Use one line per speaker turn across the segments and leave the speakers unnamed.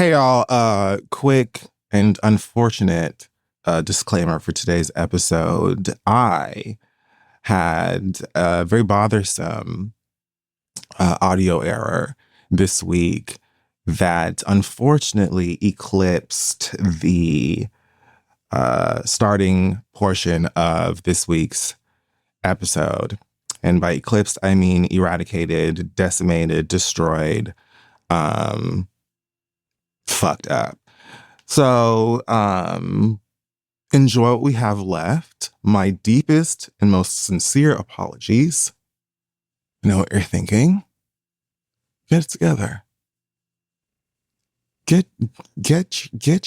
Hey y'all, quick and unfortunate disclaimer for today's episode. I had a very bothersome audio error this week that unfortunately eclipsed the starting portion of this week's episode. And by eclipsed, I mean eradicated, decimated, destroyed, fucked up. So, enjoy what we have left. My deepest and most sincere apologies. I know what you're thinking. Get it together. Get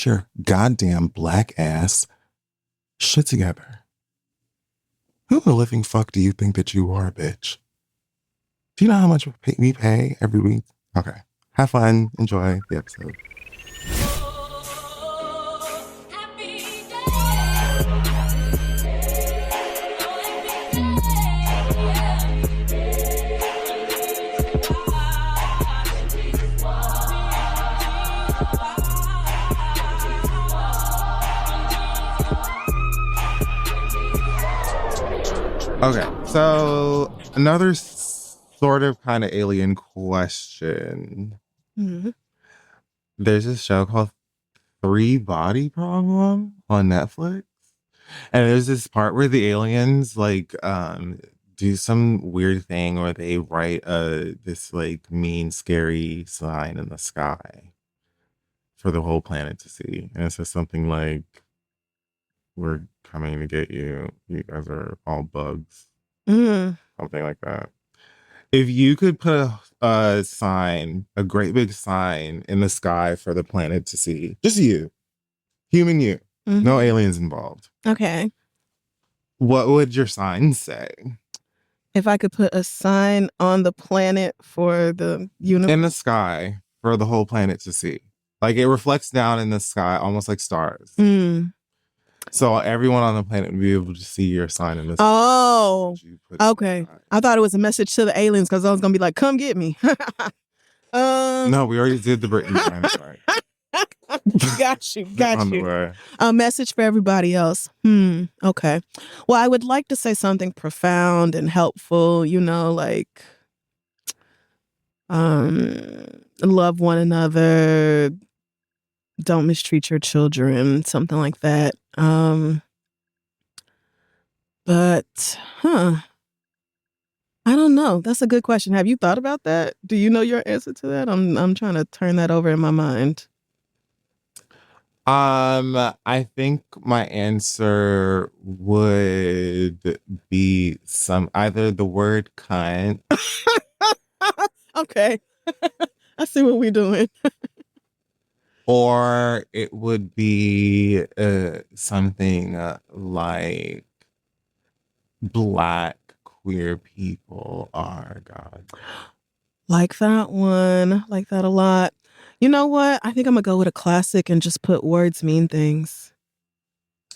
your goddamn black ass shit together. Who the living fuck do you think that you are, bitch? Do you know how much we pay every week? Okay. Have fun. Enjoy the episode. Okay, so another sort of kind of alien question. Mm-hmm. There's this show called Three Body Problem on Netflix. And there's this part where the aliens do some weird thing where they write this mean, scary sign in the sky for the whole planet to see. And it says something like, "We're coming to get you. You guys are all bugs." Something like that. If you could put a sign, a great big sign in the sky for the planet to see, just you, human you, no aliens involved.
Okay.
What would your sign say?
If I could put a sign on the planet for the universe?
In the sky for the whole planet to see. Like it reflects down in the sky, almost like stars. So everyone on the planet would be able to see your sign in this.
Oh, okay. I thought it was a message to the aliens because I was going to be like, come get me.
No, we already did the Britney sign. Sorry.
Got you. A message for everybody else. Okay. Well, I would like to say something profound and helpful, love one another. Don't mistreat your children, something like that. But I don't know. That's a good question. Have you thought about that? Do you know your answer to that? I'm trying to turn that over in my mind.
I think my answer would be either the word cunt.
Okay. I see what we're doing.
Or it would be something like Black queer people are God.
Like that one. Like that a lot. You know what? I think I'm going to go with a classic and just put words mean things.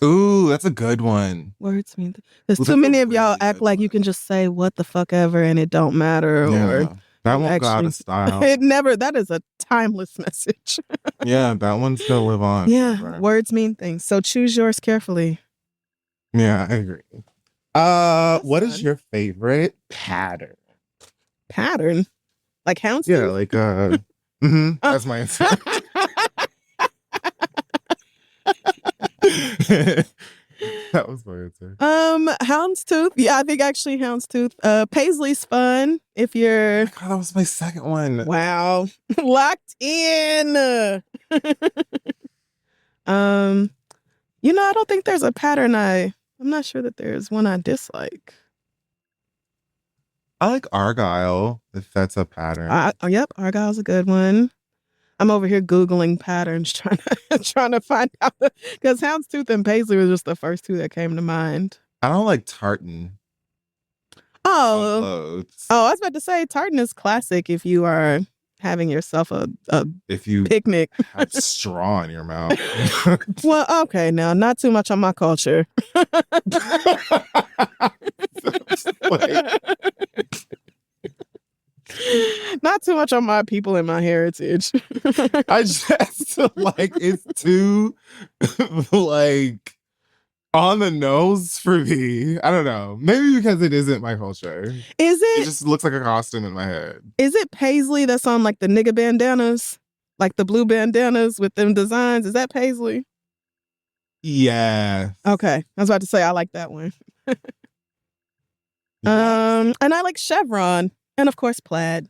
Ooh, that's a good one.
Words mean things. There's too many of y'all act like you can just say what the fuck ever and it don't matter.
Yeah.
Or
that won't go out of style.
That is a timeless message.
Yeah, that one's gonna live on.
Yeah,
forever.
Words mean things. So choose yours carefully.
Yeah, I agree. What is your favorite pattern?
Pattern? Like houndstooth?
Yeah, like that's my answer. That was my answer.
Houndstooth. Yeah, I think actually houndstooth. Paisley's fun if you're.
God, that was my second one.
Wow, locked in. I don't think there's a pattern. I'm not sure that there's one I dislike.
I like Argyle, if that's a pattern.
Yep, Argyle's a good one. I'm over here Googling patterns, trying to find out, because houndstooth and Paisley were just the first two that came to mind.
I don't like tartan.
I was about to say tartan is classic if you are having yourself a
if you
picnic.
Have straw in your mouth.
Well, okay, now not too much on my culture. Not too much on my people and my heritage.
I just Like, it's too, like, on the nose for me. I don't know. Maybe because it isn't my culture.
Is
It
it?
just looks like a costume in my head.
Is it Paisley that's on like the nigga bandanas? Like the blue bandanas with them designs? Is that Paisley?
Yeah.
Okay. I was about to say I like that one. And I like chevron. And of course plaid.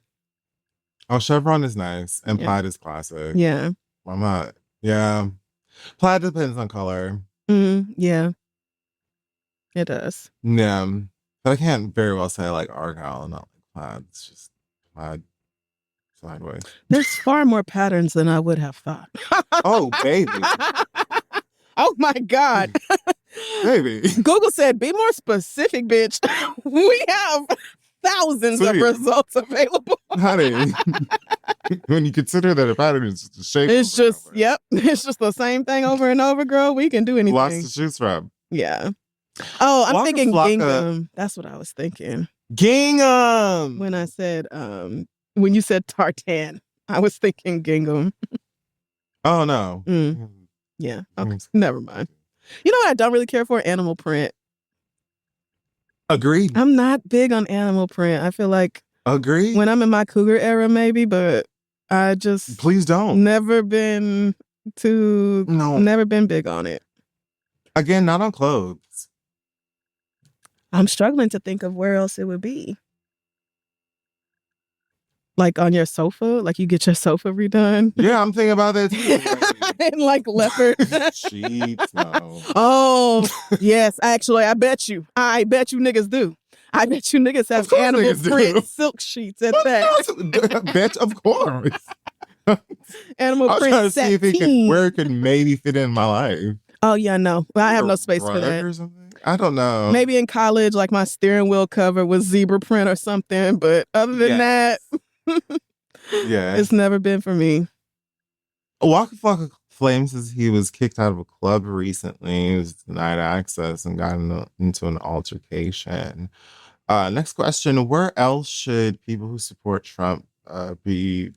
Oh, chevron is nice. And
Yeah.
plaid is classic.
Yeah.
I'm not. Yeah. Plaid depends on color.
Yeah. It does.
Yeah. But I can't very well say like argyle and not like plaid. It's just plaid sideways.
There's far more patterns than I would have thought.
Oh, baby.
Oh my God.
Baby.
Google said, be more specific, bitch. We have thousands of results available.
Honey, when you consider that a pattern is just a shape.
It's just, yep. It's just the same thing over and over, girl. We can do anything.
Lots to choose from.
Yeah. Oh, I'm
Waka
thinking
Flocka.
gingham. That's what I was thinking.
Gingham!
When I said, when you said tartan, I was thinking gingham.
Oh, no.
Yeah. Okay. Never mind. You know what I don't really care for? Animal print.
Agreed.
I'm not big on animal print. I feel like
Agreed.
when I'm in my cougar era, maybe, but I just
please don't.
Never been big on it.
Again, not on clothes.
I'm struggling to think of where else it would be. Like on your sofa? Like you get your sofa redone?
Yeah, I'm thinking about that too.
And like leopard
sheets, no.
Oh, yes. Actually, I bet you niggas do. I bet you niggas have animal print silk sheets at that.
Bet, of course.
Animal print
trying to see if where it could maybe fit in my life.
Oh, yeah, no. I have no space for that.
Or something? I don't know.
Maybe in college, like my steering wheel cover was zebra print or something. But other than that,
yeah,
it's never been for me.
Waka Flocka claims that he was kicked out of a club recently. He was denied access and got into an altercation. Next question. Where else should people who support Trump be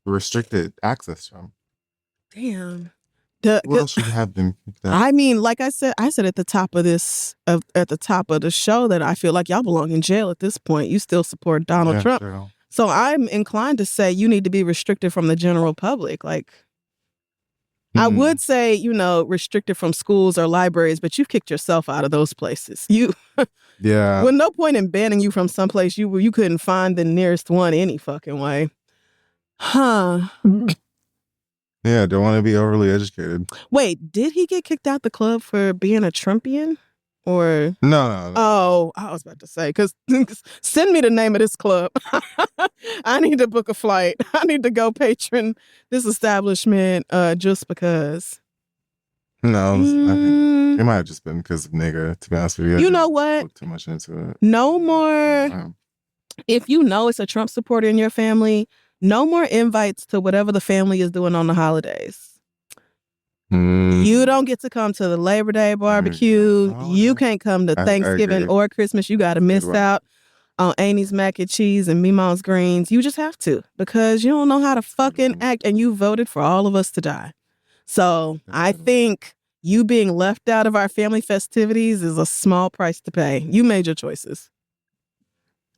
restricted access from?
Damn.
What else should have been kicked out?
I mean, like I said at the top of the show that I feel like y'all belong in jail at this point. You still support Donald Trump. True. So I'm inclined to say you need to be restricted from the general public. Like, I would say, restricted from schools or libraries, but you've kicked yourself out of those places. Yeah. With no point in banning you from someplace you couldn't find the nearest one any fucking way. Huh.
Yeah, don't want to be overly educated.
Wait, did he get kicked out the club for being a Trumpian? Or
no.
Oh, I was about to say, because send me the name of this club. I need to book a flight. I need to go patron this establishment just because.
No, I think it might have just been because of nigga, to be honest with you.
You know what?
Look too much into it.
No more. If you know it's a Trump supporter in your family, no more invites to whatever the family is doing on the holidays. You don't get to come to the Labor Day barbecue. You can't come to Thanksgiving or Christmas. You got to miss out on Annie's mac and cheese and Mima's greens. You just have to, because you don't know how to fucking act, and you voted for all of us to die. So I think you being left out of our family festivities is a small price to pay. You made your choices.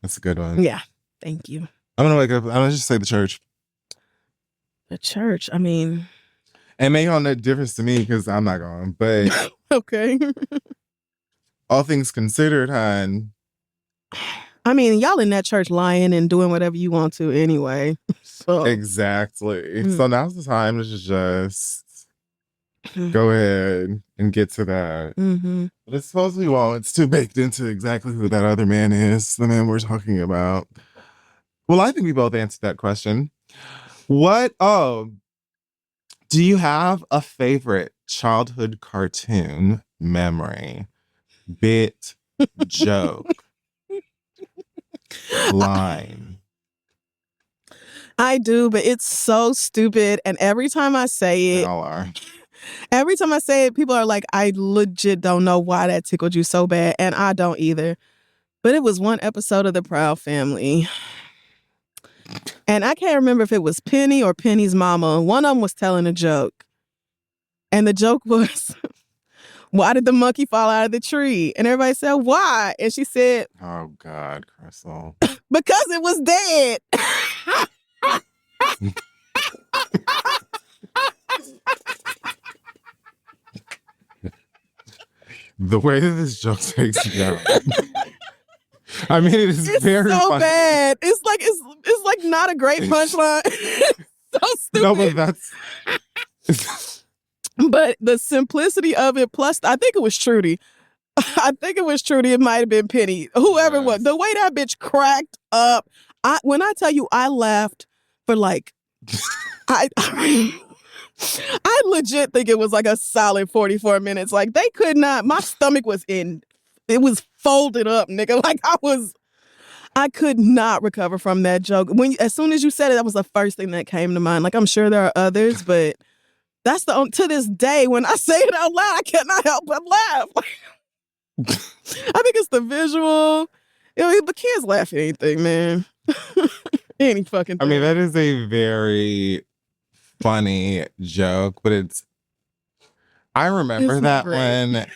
That's a good one.
Yeah. Thank you.
I'm going to wake up. I'm going to just say the church.
The church. I mean...
And make all that difference to me because I'm not going. But
okay.
All things considered, hon.
I mean, y'all in that church lying and doing whatever you want to anyway. So
exactly. So now's the time to just go ahead and get to that. But I suppose we won't. It's too baked into exactly who that other man is, the man we're talking about. Well, I think we both answered that question. Do you have a favorite childhood cartoon memory? Bit, joke, line?
I do, but it's so stupid. And every time I say it,
they all are.
Every time I say it, people are like, I legit don't know why that tickled you so bad. And I don't either. But it was one episode of The Proud Family. And I can't remember if it was Penny or Penny's mama. One of them was telling a joke. And the joke was, why did the monkey fall out of the tree? And everybody said, why? And she said,
oh God, Crissle.
Because it was dead.
The way that this joke takes me out. I mean, it is very
so
funny.
bad. It's like not a great punchline. So stupid.
No, but that's.
But the simplicity of it, plus I think it was Trudy. It might have been Penny. Whoever it was. The way that bitch cracked up. When I tell you I laughed for like I legit think it was like a solid 44 minutes. Like they could not, my stomach was it was folded up, nigga. Like I could not recover from that joke. As soon as you said it, that was the first thing that came to mind. Like I'm sure there are others, but that's to this day, when I say it out loud, I cannot help but laugh. I think it's the visual. But kids laugh at anything, man. Any fucking thing.
I mean, that is a very funny joke, but I remember that great. When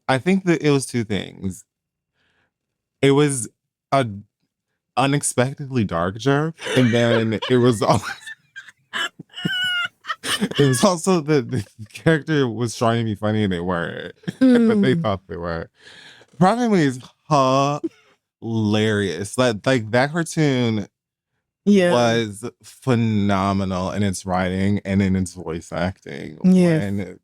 I think that it was two things. It was a unexpectedly dark joke, and then it was also the character was trying to be funny and they weren't, but they thought they were. Problem is hilarious. Like that cartoon was phenomenal in its writing and in its voice acting. Yeah.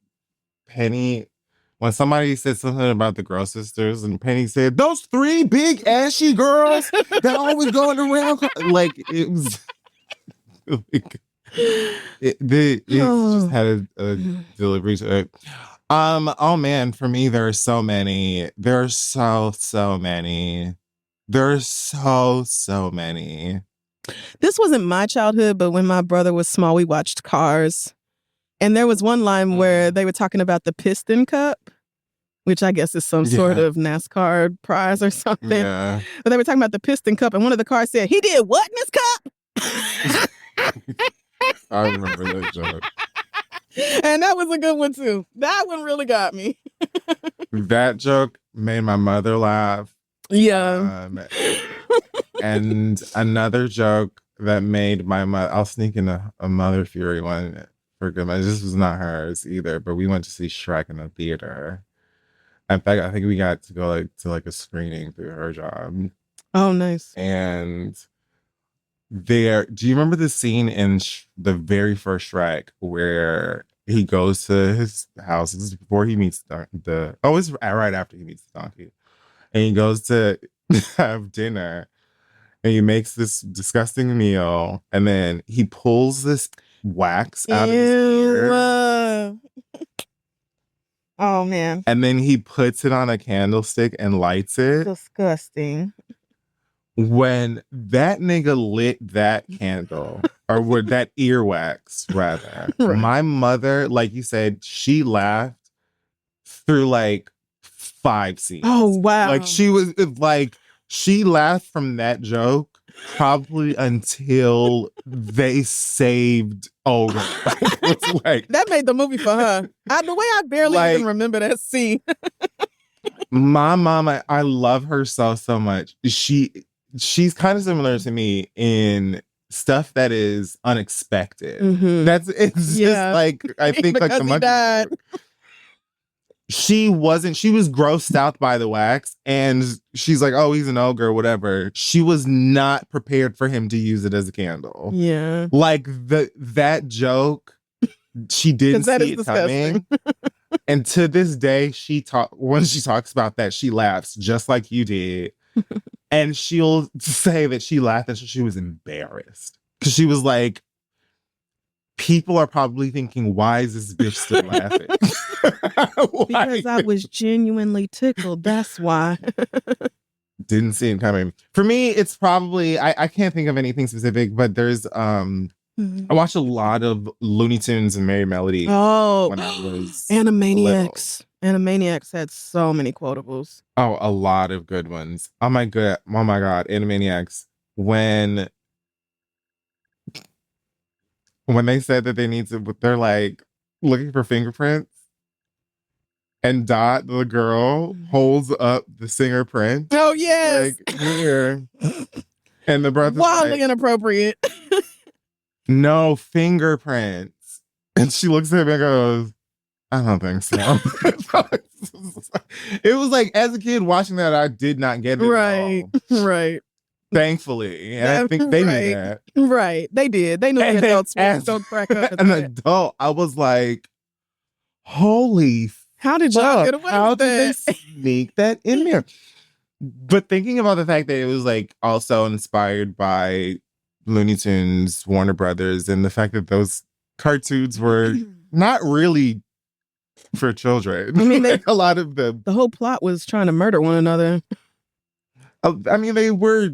When somebody said something about the Girl Sisters and Penny said, those three big ashy girls that always going around, like it was like, it just had a delivery to it. Oh man, for me there are so many. There are so many. There are so many.
This wasn't my childhood, but when my brother was small, we watched Cars. And there was one line where they were talking about the Piston Cup, which I guess is some sort of NASCAR prize or something. Yeah. But they were talking about the Piston Cup, and one of the cars said, he did what in this cup?
I remember that joke.
And that was a good one, too. That one really got me.
That joke made my mother laugh.
Yeah.
And another joke that made my mother, I'll sneak in a Mother Fury one for good measure. This was not hers either, but we went to see Shrek in the theater. In fact, I think we got to go to a screening through her job.
Oh, nice.
And do you remember the scene in the very first Shrek where he goes to his house? This is before he meets it's right after he meets the donkey. And he goes to have dinner and he makes this disgusting meal, and then he pulls this wax out of his ear.
Oh man.
And then he puts it on a candlestick and lights it.
Disgusting.
When that nigga lit that candle, or with that earwax rather, right. My mother, like you said, she laughed through like 5 scenes.
Oh wow.
Like she laughed from that joke probably until they saved Olga.
That made the movie for her. The way I barely even remember that scene.
My mama, I love her so much. She's kind of similar to me in stuff that is unexpected. Mm-hmm. It's just like, I think like the monkey. She was grossed out by the wax, and she's like, oh, he's an ogre or whatever. She was not prepared for him to use it as a candle.
Yeah.
Like that joke, she didn't see it coming. And to this day, when she talks about that, she laughs just like you did. And she'll say that she laughed and she was embarrassed. Because she was like, people are probably thinking, why is this bitch still laughing?
Because I was genuinely tickled. That's why.
Didn't see it coming. For me, it's probably, I can't think of anything specific, but there's, I watched a lot of Looney Tunes and Merry Melody when I was
Animaniacs. Little. Animaniacs had so many quotables.
Oh, a lot of good ones. Oh my god, Animaniacs. When they said that they need to, they're like, looking for fingerprints. And Dot, the girl, holds up the singer Prince.
Oh, yes.
Like, here. And the brother's
wildly
like,
inappropriate.
no fingerprints. And she looks at him and goes, I don't think so. It was like, as a kid watching that, I did not get it.
Right. Right.
Thankfully. And I think they knew that.
Right. They did. They knew the adults don't crack up.
An adult, I was like, holy
how did y'all get away
how
with
did
that?
they sneak that in there? But thinking about the fact that it was like also inspired by Looney Tunes, Warner Brothers, and the fact that those cartoons were not really for children.
I mean,
a lot of them.
The whole plot was trying to murder one another.
I mean, they were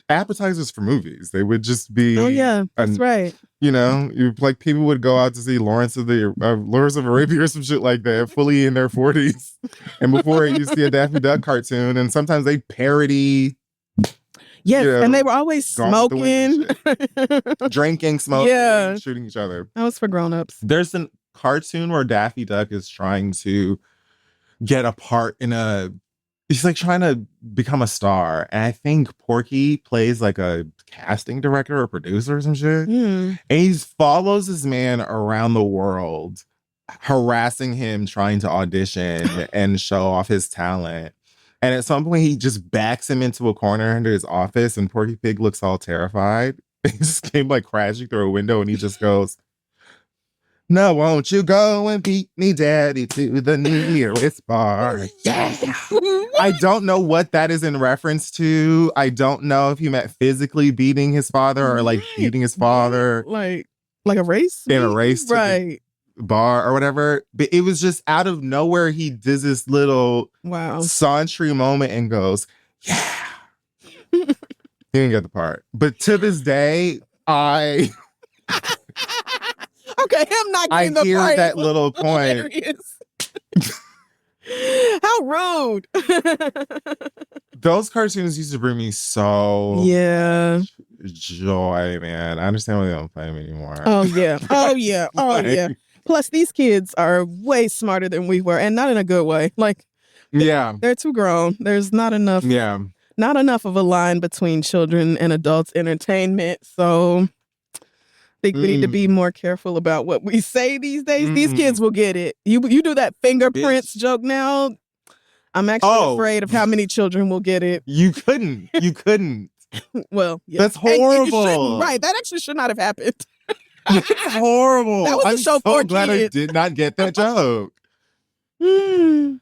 appetizers for movies. They would just be.
Oh yeah, that's right.
You know, like people would go out to see Lawrence of Arabia or some shit like that, fully in their 40s, and before it, you see a Daffy Duck cartoon, and sometimes they parody.
Yes, you know, and they were always smoking,
drinking, smoking, shooting each other.
That was for grown-ups.
There's a cartoon where Daffy Duck is trying to get a part in a. He's like trying to become a star. And I think Porky plays like a casting director or producer or some shit. And he follows this man around the world, harassing him, trying to audition and show off his talent. And at some point, he just backs him into a corner into his office, and Porky Pig looks all terrified. He just came like crashing through a window, and he just goes, "No, won't you go and beat me, Daddy, to the nearest bar?" Yeah. I don't know what that is in reference to. I don't know if he meant physically beating his father or like beating his father.
Like a race?
In a race to
right.
the bar or whatever. But it was just out of nowhere. He does this little sauntry moment and goes, yeah. He didn't get the part. But to this day, okay,
him not getting the
I hear
part
that little point.
How rude.
Those cartoons used to bring me so joy, man. I understand why they don't play them anymore.
Oh, yeah. Oh, yeah. Oh, yeah. Plus, these kids are way smarter than we were, and not in a good way. Like, they're too grown. There's not enough.
Yeah.
Not enough of a line between children and adults entertainment. So I think we need to be more careful about what we say these days. These kids will get it. You do that fingerprints joke now. I'm actually afraid of how many children will get it.
You couldn't.
Well,
that's horrible.
Right. That actually should not have happened.
It's horrible.
That was
I'm
a show
so
for
glad
kids.
I did not get that joke. Oh,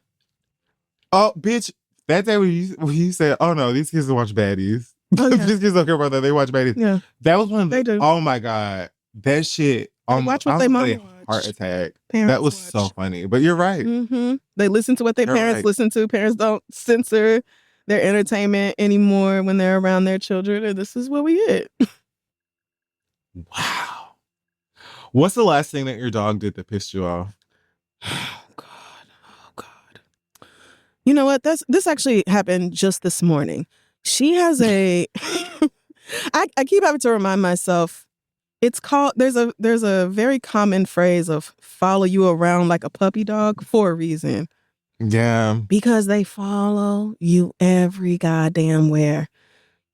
bitch. That day when you said, oh no, these kids don't watch baddies. Oh, yeah. These kids don't care about that. They watch baddies. Yeah. That was one of
they do.
Oh my God. That shit.
Watch what they mama watch.
Heart attack.
Parents
that was so funny. But you're right.
They listen to what their parents listen to. Parents don't censor their entertainment anymore when they're around their children. And this is what we get.
Wow. What's the last thing that your dog did that pissed you off?
Oh God. You know what? This actually happened just this morning. She has a I keep having to remind myself, it's called there's a very common phrase of follow you around like a puppy dog for a reason.
Yeah.
Because they follow you every goddamn where.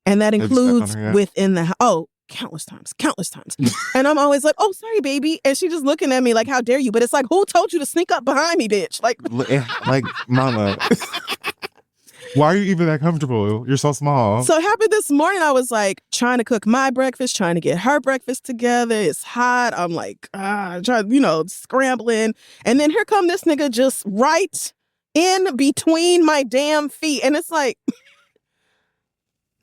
And that includes within the countless times. And I'm always like, oh, sorry, baby. And she just looking at me like, how dare you? But it's like, who told you to sneak up behind me, bitch? Like
mama. Why are you even that comfortable? You're so small.
So it happened this morning. I was like trying to cook my breakfast, trying to get her breakfast together. It's hot. I'm like, trying, scrambling. And then here come this nigga just right in between my damn feet. And it's like,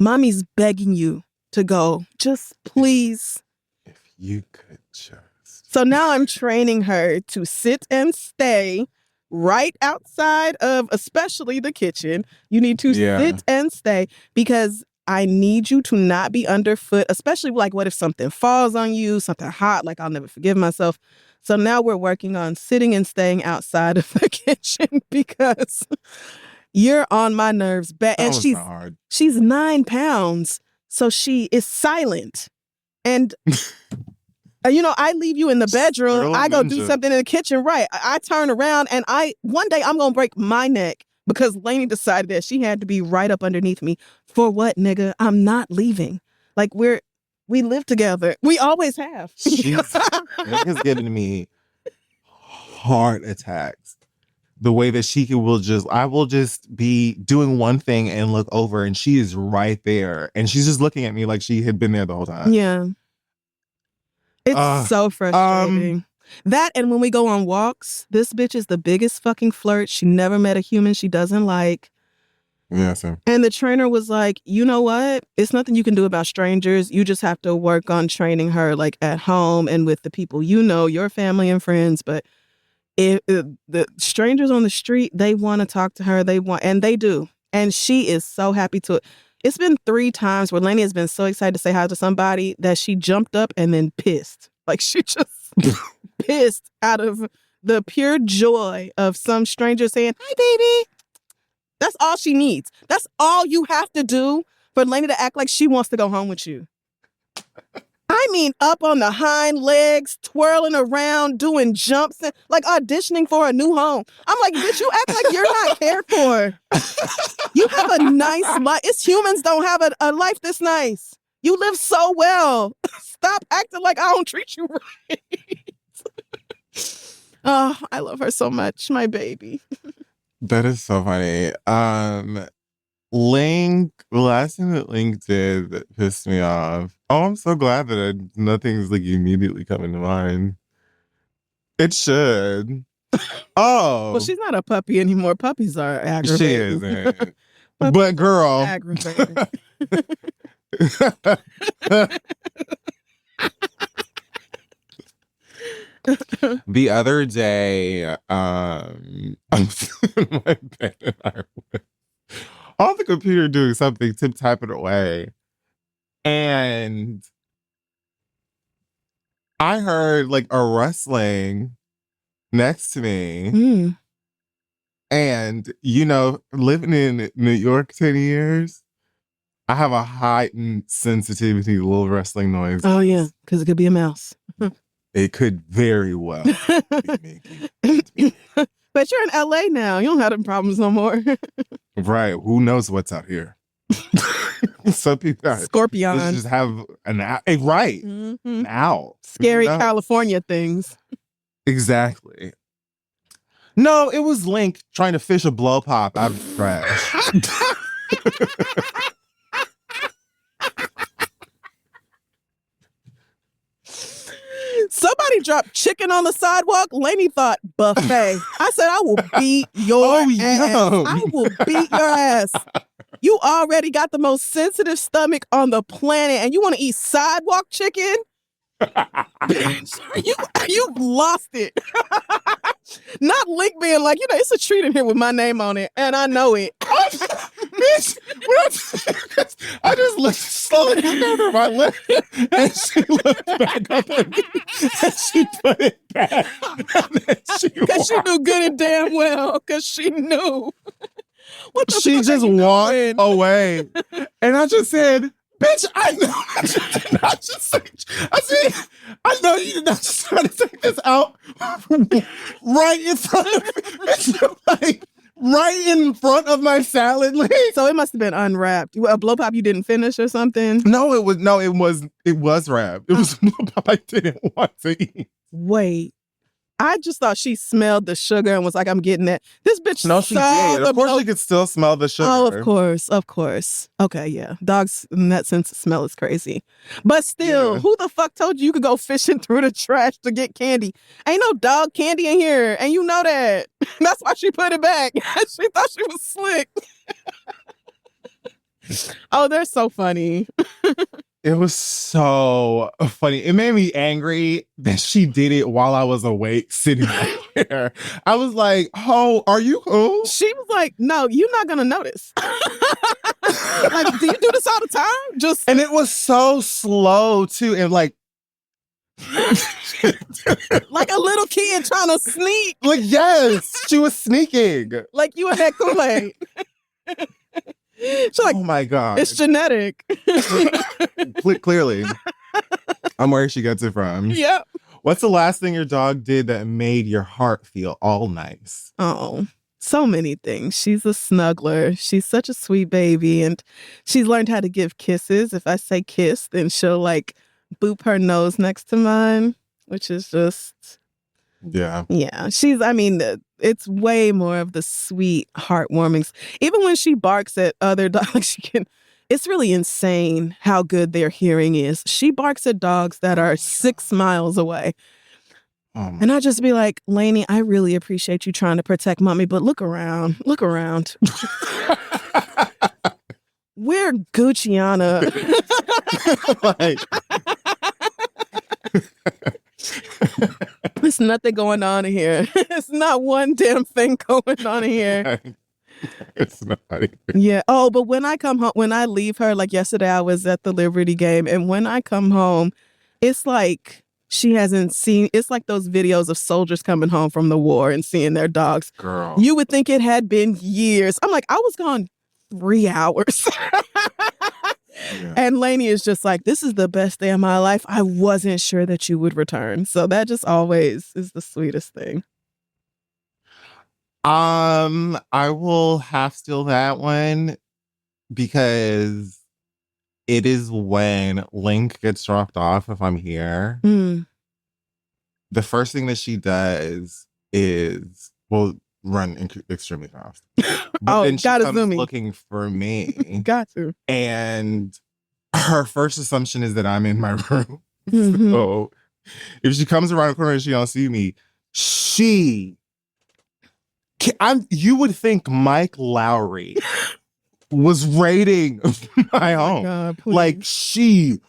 mommy's begging you to go. Just please.
If you could just.
So now I'm training her to sit and stay right outside of especially the kitchen. You need to sit and stay because I need you to not be underfoot, especially like what if something falls on you, something hot, like I'll never forgive myself. So now we're working on sitting and staying outside of the kitchen because you're on my nerves. And she's 9 pounds, so she is silent. And I leave you in the bedroom.
Little
I go
ninja.
do something in the kitchen. Right. I turn around and one day I'm going to break my neck because Lainey decided that she had to be right up underneath me. For what, nigga? I'm not leaving. Like we live together. We always have.
Nigga's giving me heart attacks. The way that I will just be doing one thing and look over and she is right there. And she's just looking at me like she had been there the whole time.
Yeah. It's so frustrating. That and when we go on walks, this bitch is the biggest fucking flirt. She never met a human she doesn't like.
Yeah, sir.
And the trainer was like, you know what? It's nothing you can do about strangers. You just have to work on training her like at home and with the people your family and friends. But if the strangers on the street, they want to talk to her. And they do. And she is so happy to it. It's been 3 times where Lainey has been so excited to say hi to somebody that she jumped up and then pissed. Like she just pissed out of the pure joy of some stranger saying, hi, baby. That's all she needs. That's all you have to do for Lainey to act like she wants to go home with you. I mean, up on the hind legs, twirling around, doing jumps, like auditioning for a new home. I'm like, bitch, you act like you're not cared for. You have a nice life. It's humans don't have a life this nice. You live so well. Stop acting like I don't treat you right. Oh, I love her so much, my baby.
That is so funny. Link, the last thing that Link did that pissed me off. Oh, I'm so glad that nothing's like immediately coming to mind. It should. Oh.
Well, she's not a puppy anymore. Puppies are aggravating.
She isn't. But girl.
Aggravating.
The other day, I'm sitting in my bed and I was on the computer doing something, typing away. And I heard like a rustling next to me. And, living in New York 10 years, I have a heightened sensitivity to little rustling noise.
Oh, yeah, because it could be a mouse.
It could very well be Mickey.
But you're in LA now. You don't have them problems no more.
Right. Who knows what's out here? Some people
Scorpion.
Let's just have an owl. Right.
Mm-hmm.
An owl.
Scary California things.
Exactly. No, it was Link trying to fish a blow pop out of the trash.
Somebody dropped chicken on the sidewalk. Lainey thought buffet. I said, I will beat your ass.
Yum.
I will beat your ass. You already got the most sensitive stomach on the planet and you want to eat sidewalk chicken? You've lost it. Not Link being like, it's a treat in here with my name on it, and I know it.
Bitch, I just looked slowly over my lip, and she looked back up at me, and she put it back.
Because she knew good and damn well, because she knew.
She just walked away, and I just said, bitch, I know. I know you did not just try to take this out right in front of me. Bitch, like, right in front of my salad. Like.
So it must have been unwrapped. A blow pop you didn't finish or something?
No, it was wrapped. It was a blow pop I didn't want to eat.
Wait. I just thought she smelled the sugar and was like, I'm getting that. This bitch.
No, she did. Of course, she could still smell the sugar.
Oh, of course. Okay, yeah. Dogs, in that sense, smell is crazy. But still, Who the fuck told you could go fishing through the trash to get candy? Ain't no dog candy in here, and you know that. That's why she put it back. She thought she was slick. Oh, they're so funny.
It was so funny. It made me angry that she did it while I was awake, sitting right there. I was like, "Oh, are you cool?"
She was like, "No, you're not gonna notice." Like, do you do this all the time?
And it was so slow too, and like
a little kid trying to sneak.
Like, yes, she was sneaking.
Like you in that Kool-Aid. She's like,
oh my God.
It's genetic.
Clearly. I'm where she gets it from.
Yep.
What's the last thing your dog did that made your heart feel all nice?
Oh, so many things. She's a snuggler. She's such a sweet baby. And she's learned how to give kisses. If I say kiss, then she'll like boop her nose next to mine, which is just...
Yeah.
Yeah. It's way more of the sweet, heartwarming. Even when she barks at other dogs, it's really insane how good their hearing is. She barks at dogs that are 6 miles away. And I just be like, Lainey, I really appreciate you trying to protect mommy, but look around. Look around. We're Gucciana. There's nothing going on in here. It's not one damn thing going on in here.
It's not even.
Yeah. Oh, but when I come home, when I leave her, like yesterday, I was at the Liberty game, and when I come home, it's like she hasn't seen. It's like those videos of soldiers coming home from the war and seeing their dogs.
Girl,
you would think it had been years. I'm like, I was gone 3 hours.
yeah.
And Lainey is just like, this is the best day of my life. I wasn't sure that you would return. So that just always is the sweetest thing.
I will half steal that one because it is when Link gets dropped off if I'm here. The first thing that she does is, run extremely fast. But then she comes looking for me.
Got to.
And her first assumption is that I'm in my room. So if she comes around the corner and she don't see me, you would think Mike Lowry was raiding my home.
God,
like, she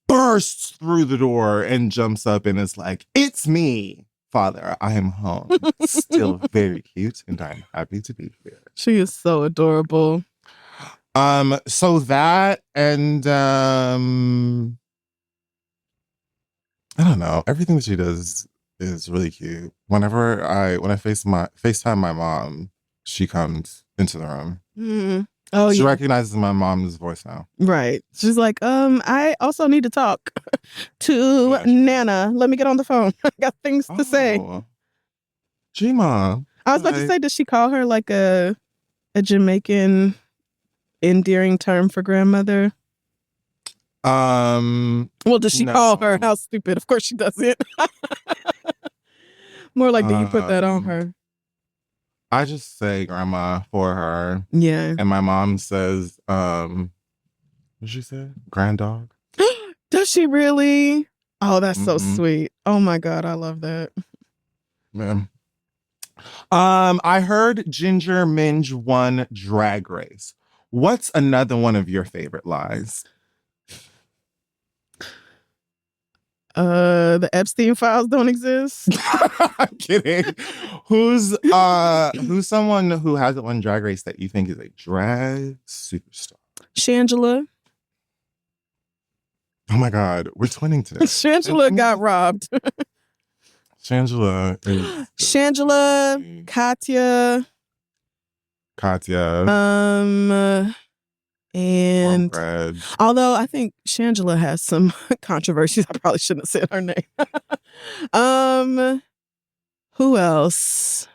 bursts through the door and jumps up and is like, it's me, Father. I am home. Still very cute, and I'm happy to be here.
She is so adorable.
So that and I don't know. Everything that she does is really cute. When I FaceTime my mom, she comes into the room.
Oh,
she recognizes my mom's voice now.
Right. She's like, I also need to talk to Nana. Let me get on the phone. I got things to say.
G-Mom.
I was about to say, does she call her like a Jamaican endearing term for grandmother?
Well,
does she call her? How stupid. Of course she doesn't. More like, do you put that on her?
I just say grandma for her.
Yeah.
And my mom says, what did she say? Granddog.
Does she really? Oh, that's so sweet. Oh my God, I love that.
Man. I heard Ginger Minge won Drag Race. What's another one of your favorite lies?
The Epstein files don't exist.
I'm kidding. Who's someone who hasn't won Drag Race that you think is a drag superstar?
Shangela.
Oh my God, we're twinning today.
Shangela got robbed.
Shangela,
Katya. And although I think Shangela has some controversies, I probably shouldn't have said her name. Who else?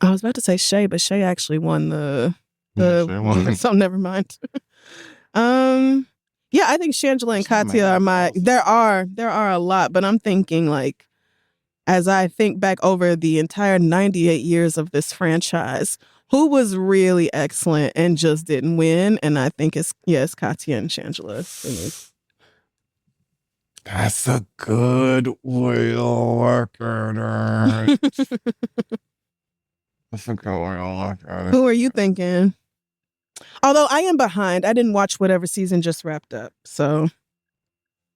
I was about to say Shay, but Shay actually won so never mind. Yeah, I think Shangela and Katya are there are a lot, but I'm thinking, like, as I think back over the entire 98 years of this franchise, who was really excellent and just didn't win? And I think it's Katya and Shangela.
That's a good way to look at it. That's a good way to look at it.
Who are you thinking? Although I am behind. I didn't watch whatever season just wrapped up. So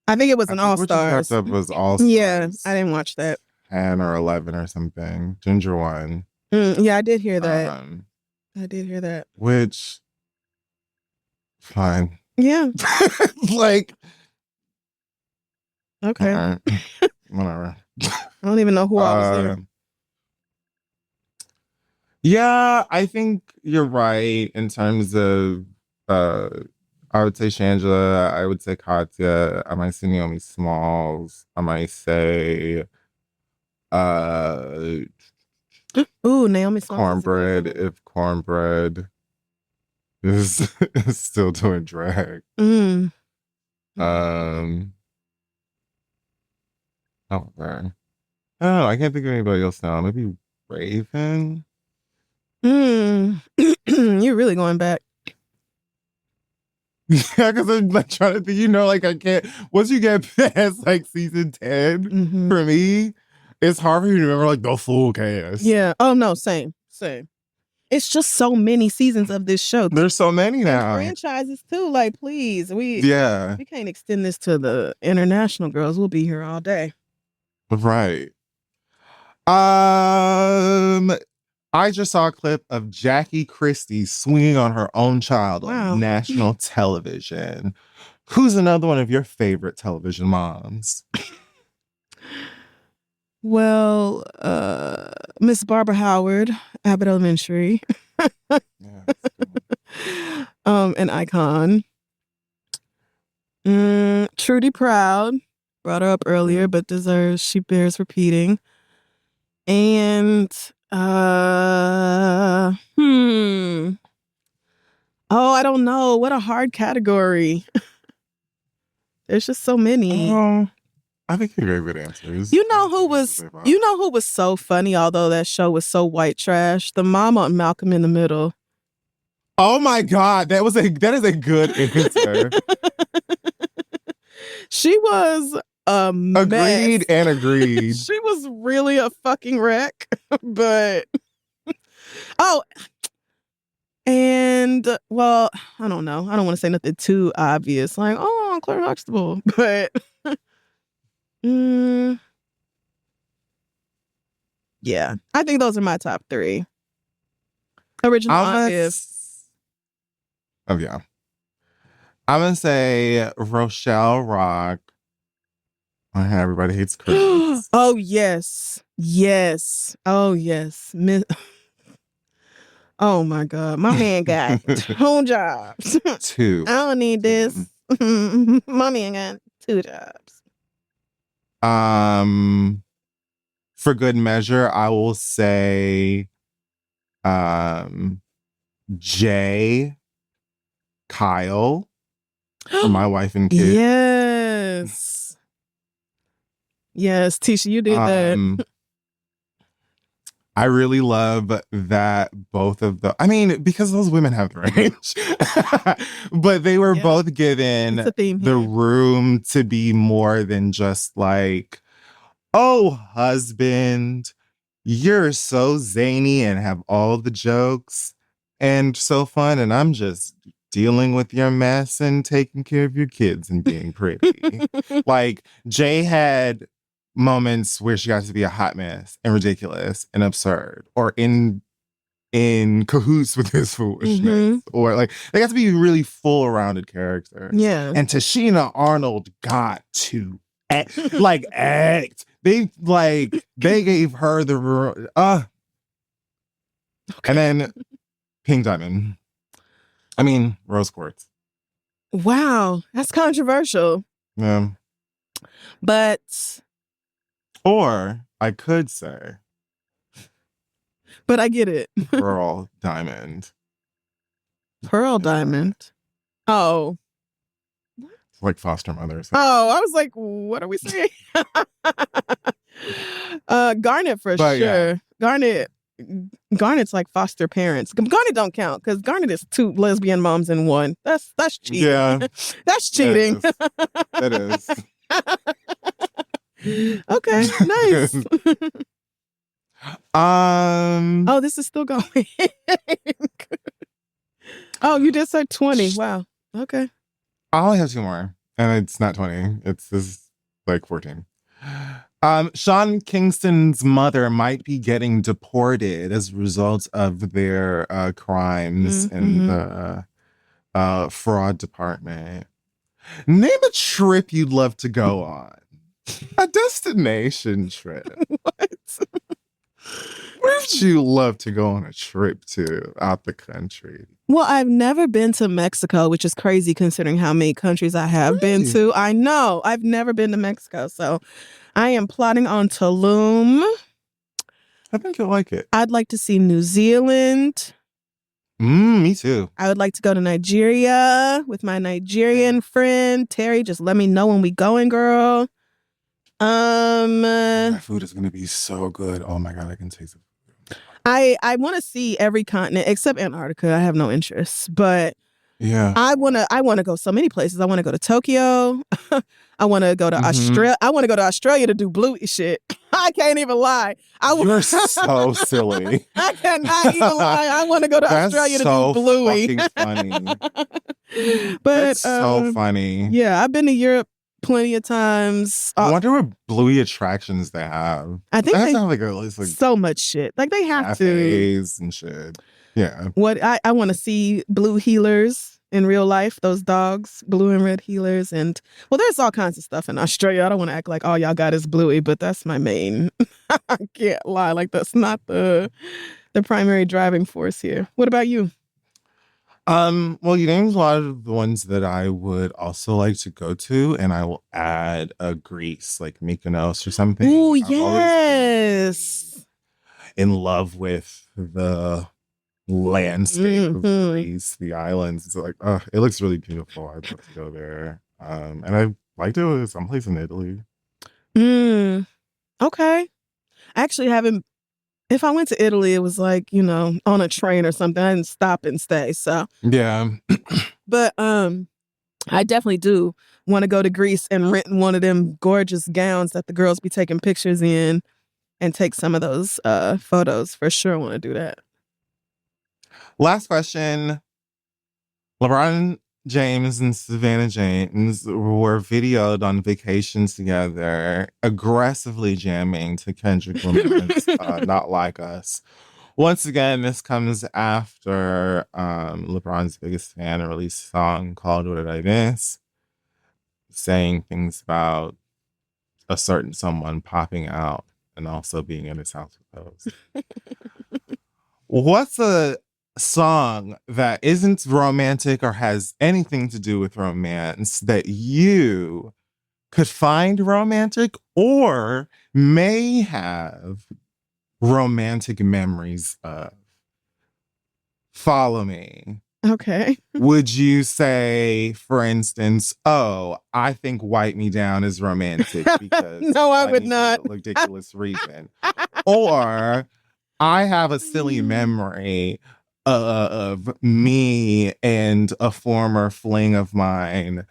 I think it was an All-Stars.
Wrapped up was All-Stars.
Yeah, I didn't watch that.
10 or 11 or something. Ginger won.
Yeah, I did hear that. I did hear that.
Which, fine.
Yeah.
Like,
okay.
Right. Whatever.
I don't even know who I was there. Yeah,
I think you're right in terms of I would say Shangela. I would say Katya. I might say Naomi Smalls. I might say uh
Ooh, Naomi Smalls.
Cornbread, if Cornbread is, is still doing drag. Oh, man. Oh, I can't think of anybody else now. Maybe Raven.
You're really going back.
Yeah, because I'm like trying to think, you know, like I can't, once you get past like season 10, for me, it's hard for you to remember like the full cast.
Yeah. Oh no, same. It's just so many seasons of this show.
There's so many now.
And franchises too. Like, please, we can't extend this to the international girls. We'll be here all day.
Right. I just saw a clip of Jackie Christie swinging on her own child on national television. Who's another one of your favorite television moms?
Well, Miss Barbara Howard, Abbott Elementary. An icon. Trudy Proud. Brought her up earlier, but she bears repeating. And oh, I don't know. What a hard category. There's just so many.
I think you gave good answers.
You know who was so funny, although that show was so white trash? The mom on Malcolm in the Middle.
Oh my God, that is a good answer.
She was
agreed and agreed.
She was really a fucking wreck, but and well, I don't know. I don't want to say nothing too obvious, like Claire Huxtable, but yeah, I think those are my top 3. Original
Oh yeah, I'm gonna say Rochelle Rock. Everybody Hates Chris.
Oh yes. Oh yes. Oh my God, my man got 2 jobs.
2.
I don't need this. My man got 2 jobs.
For good measure, I will say Jay, Kyle, for My Wife and Kids.
Yes, Tisha, you did that.
I really love that both of because those women have the range, but they were both given the room to be more than just like, oh, husband, you're so zany and have all the jokes and so fun, and I'm just dealing with your mess and taking care of your kids and being pretty. Like, Jay had moments where she got to be a hot mess and ridiculous and absurd, or in cahoots with his foolishness, or like they got to be really full rounded characters.
Yeah. And
Tashina Arnold got to act. They gave her the okay. And then Pink Diamond. Rose Quartz.
Wow, that's controversial.
Yeah.
But
or I could say,
but I get it.
Pearl Diamond.
Pearl Diamond. Oh.
Like foster mothers.
Oh, I was like, what are we saying? Garnet for sure. Yeah. Garnet's like foster parents. Garnet don't count because Garnet is 2 lesbian moms in one. That's cheating. Yeah. That's cheating.
That is.
Okay, nice. Oh, this is still going. Oh, you did say 20. Wow. Okay.
I only have 2 more, and it's not 20. This is like 14. Sean Kingston's mother might be getting deported as a result of their crimes in the fraud department. Name a trip you'd love to go on. A destination trip.
What?
Where would you love to go on a trip to out the country?
Well, I've never been to Mexico, which is crazy considering how many countries I have been to. I know. I've never been to Mexico. So I am plotting on Tulum.
I think you'll like it.
I'd like to see New Zealand.
Me too.
I would like to go to Nigeria with my Nigerian friend Terry. Just let me know when we going, girl.
That food is gonna be so good. Oh my god, I can taste it.
I want to see every continent except Antarctica. I have no interest, but
yeah,
I wanna go so many places. I want to go to Tokyo. I want to go to Australia. I want to go to Australia to do bluey shit. I can't even lie.
You're so silly.
I cannot even lie. I want to go to Australia to do bluey.
That's funny.
But
that's so funny.
Yeah, I've been to Europe plenty of times.
I wonder what bluey attractions they have.
I think they
have like
so much shit. Like they have
cafes and shit. Yeah.
What I want to see blue healers in real life, those dogs, blue and red healers. And well, there's all kinds of stuff in Australia. I don't want to act like all y'all got is bluey, but that's my main. I can't lie. Like that's not the primary driving force here. What about you?
Well, you named a lot of the ones that I would also like to go to, and I will add a Greece, like Mykonos or something.
Oh, yes.
In love with the landscape of Greece, the islands. It's like, oh, it looks really beautiful. I'd love to go there. And I'd like to go to someplace in Italy.
Okay. I actually haven't. If I went to Italy, it was like, on a train or something. I didn't stop and stay. So
yeah.
But I definitely do want to go to Greece and rent one of them gorgeous gowns that the girls be taking pictures in and take some of those photos. For sure want to do that.
Last question. LeBron James and Savannah James were videoed on vacations together, aggressively jamming to Kendrick Lamar's Not Like Us. Once again, this comes after LeBron's biggest fan released a song called What Did I Miss? Saying things about a certain someone popping out and also being in his house with those. What's a song that isn't romantic or has anything to do with romance that you could find romantic or may have romantic memories of? Follow me.
Okay.
Would you say, for instance, oh, I think Wipe Me Down is romantic because
no, I would not.
For a ridiculous reason. Or I have a silly memory of me and a former fling of mine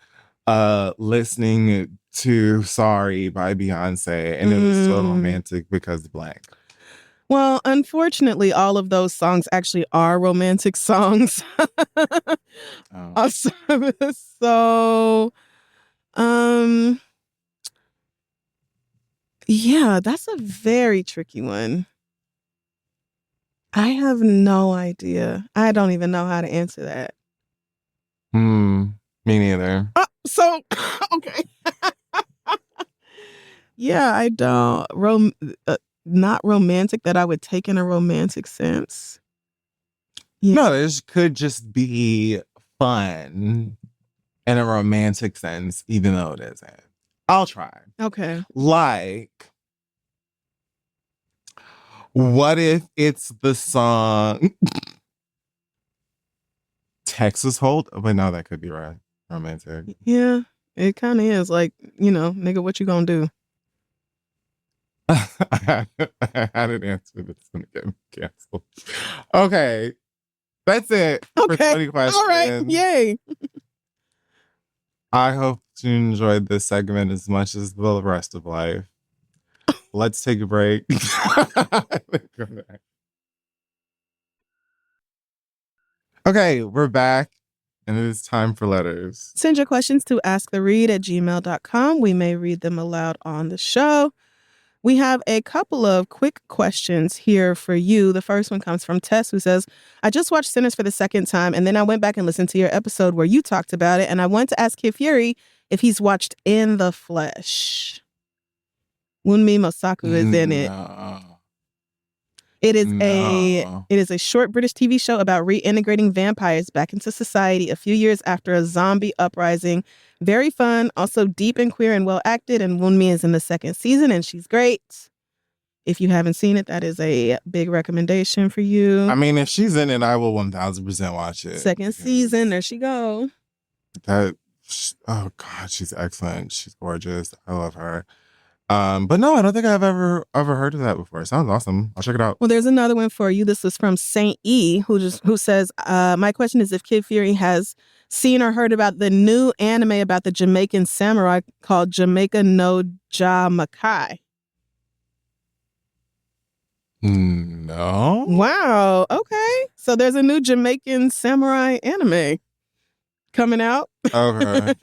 listening to Sorry by Beyonce, and it was so romantic because blank.
Well, unfortunately, all of those songs actually are romantic songs. So, yeah, that's a very tricky one. I have no idea. I don't even know how to answer that.
Me neither.
Okay. Yeah, I don't. Not romantic that I would take in a romantic sense. Yeah.
No, this could just be fun in a romantic sense, even though it isn't. I'll try.
Okay.
Like, what if it's the song Texas Hold? But no, that could be right. Romantic.
Yeah, it kind of is. Like, nigga, what you gonna do?
I had an answer that's going to get me canceled. Okay. That's it for 20 questions.
All right. Yay.
I hope you enjoyed this segment as much as the rest of life. Let's take a break. Okay, we're back. And it is time for letters.
Send your questions to asktheread@gmail.com. We may read them aloud on the show. We have a couple of quick questions here for you. The first one comes from Tess, who says, I just watched Sinners for the second time, and then I went back and listened to your episode where you talked about it, and I wanted to ask Kid Fury if he's watched In the Flesh. Wunmi Mosaku is in it. It is a short British TV show about reintegrating vampires back into society a few years after a zombie uprising. Very fun, also deep and queer and well acted. And Wunmi is in the second season, and she's great. If you haven't seen it, that is a big recommendation for you.
I mean, if she's in it, I will 1000% watch it.
Second season, there she go.
Oh God, she's excellent. She's gorgeous. I love her. But no, I don't think I've ever heard of that before. It sounds awesome. I'll check it out.
Well, there's another one for you. This is from Saint E, who says, my question is if Kid Fury has seen or heard about the new anime about the Jamaican samurai called Jamaica no Jamakai.
No.
Wow. Okay. So there's a new Jamaican samurai anime coming out.
Okay.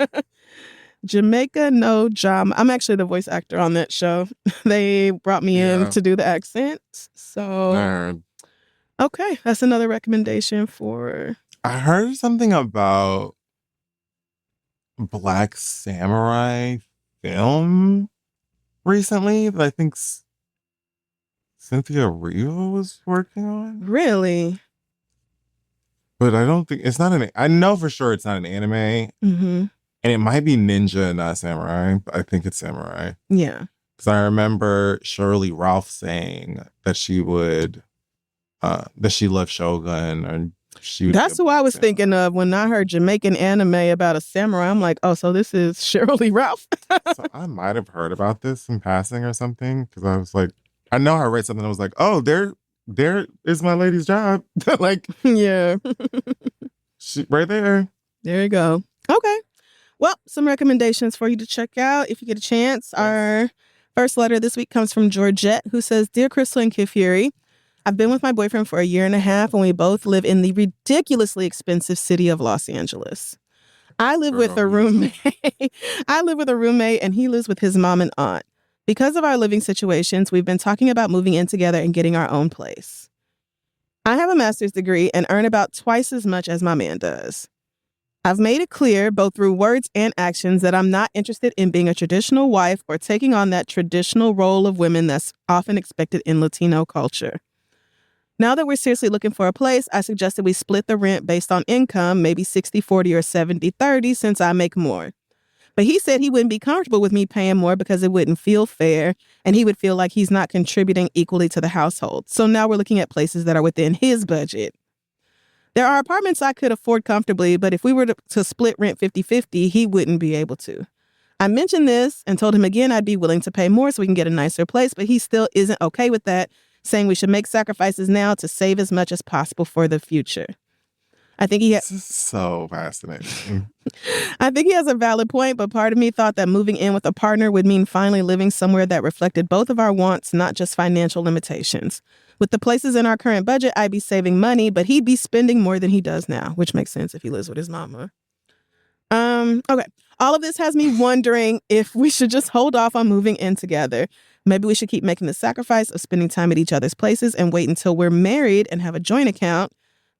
Jamaica no Jam. I'm actually the voice actor on that show. They brought me in to do the accent. So
Nerd.
Okay, that's another recommendation for.
I heard something about Black Samurai film recently that I think Cynthia Erivo was working on.
Really?
But I don't think it's not I know for sure it's not an anime.
Mm-hmm.
And it might be ninja, not samurai. But I think it's samurai.
Yeah.
Because I remember Shirley Ralph saying that she would, that she loved Shogun. Or
that's who I was thinking of when I heard Jamaican anime about a samurai. I'm like, oh, so this is Shirley Ralph.
So I might have heard about this in passing or something. Because I was like, I know I read something that was like, oh, there is my lady's job. Like,
yeah.
Right there.
There you go. Okay. Well, some recommendations for you to check out if you get a chance. Our first letter this week comes from Georgette, who says, Dear Crissle and Kid Fury, I've been with my boyfriend for 1.5 years, and we both live in the ridiculously expensive city of Los Angeles. I live with a roommate. And he lives with his mom and aunt. Because of our living situations, we've been talking about moving in together and getting our own place. I have a master's degree and earn about twice as much as my man does. I've made it clear, both through words and actions, that I'm not interested in being a traditional wife or taking on that traditional role of women that's often expected in Latino culture. Now that we're seriously looking for a place, I suggested we split the rent based on income, maybe 60-40 or 70-30, since I make more. But he said he wouldn't be comfortable with me paying more because it wouldn't feel fair, and he would feel like he's not contributing equally to the household. So now we're looking at places that are within his budget. There are apartments I could afford comfortably, but if we were to split rent 50-50, he wouldn't be able to. I mentioned this and told him again I'd be willing to pay more so we can get a nicer place, but he still isn't okay with that, saying we should make sacrifices now to save as much as possible for the future. I think
this is so fascinating.
I think he has a valid point, but part of me thought that moving in with a partner would mean finally living somewhere that reflected both of our wants, not just financial limitations. With the places in our current budget, I'd be saving money, but he'd be spending more than he does now, which makes sense if he lives with his mama. Okay. All of this has me wondering if we should just hold off on moving in together. Maybe we should keep making the sacrifice of spending time at each other's places and wait until we're married and have a joint account.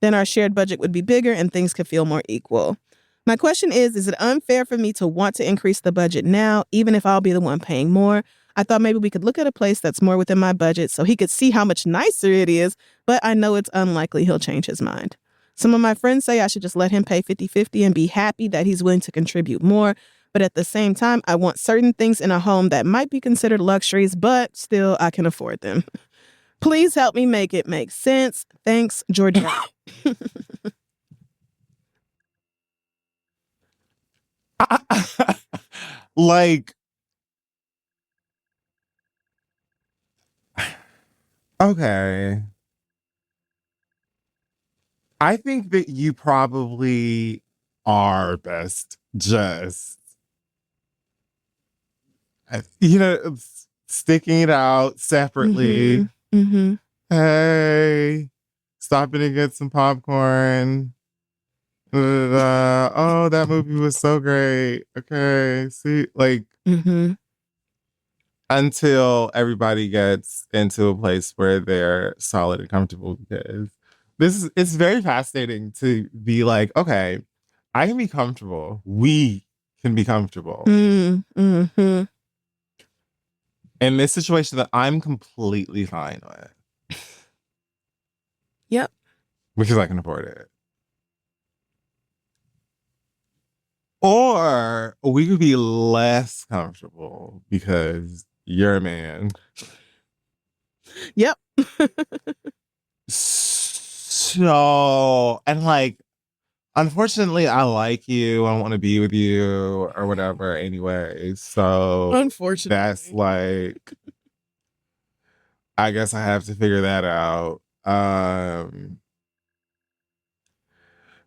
Then our shared budget would be bigger and things could feel more equal. My question is it unfair for me to want to increase the budget now, even if I'll be the one paying more? I thought maybe we could look at a place that's more within my budget so he could see how much nicer it is, but I know it's unlikely he'll change his mind. Some of my friends say I should just let him pay 50-50 and be happy that he's willing to contribute more. But at the same time, I want certain things in a home that might be considered luxuries, but still I can afford them. Please help me make it make sense. Thanks, Georgia.
Like, okay. I think that you probably are best just, sticking it out separately.
Mm-hmm. Mm-hmm.
Hey, stopping to get some popcorn. Oh, that movie was so great. Okay, see, like, until everybody gets into a place where they're solid and comfortable, because it's very fascinating to be like, okay, I can be comfortable. We can be comfortable.
Mm-hmm.
In this situation that I'm completely fine with.
Yep.
Because I can afford it. Or we could be less comfortable because you're a man.
Yep.
So, and like, unfortunately, I like you. I want to be with you or whatever anyway. So,
Unfortunately.
that's like, I guess I have to figure that out.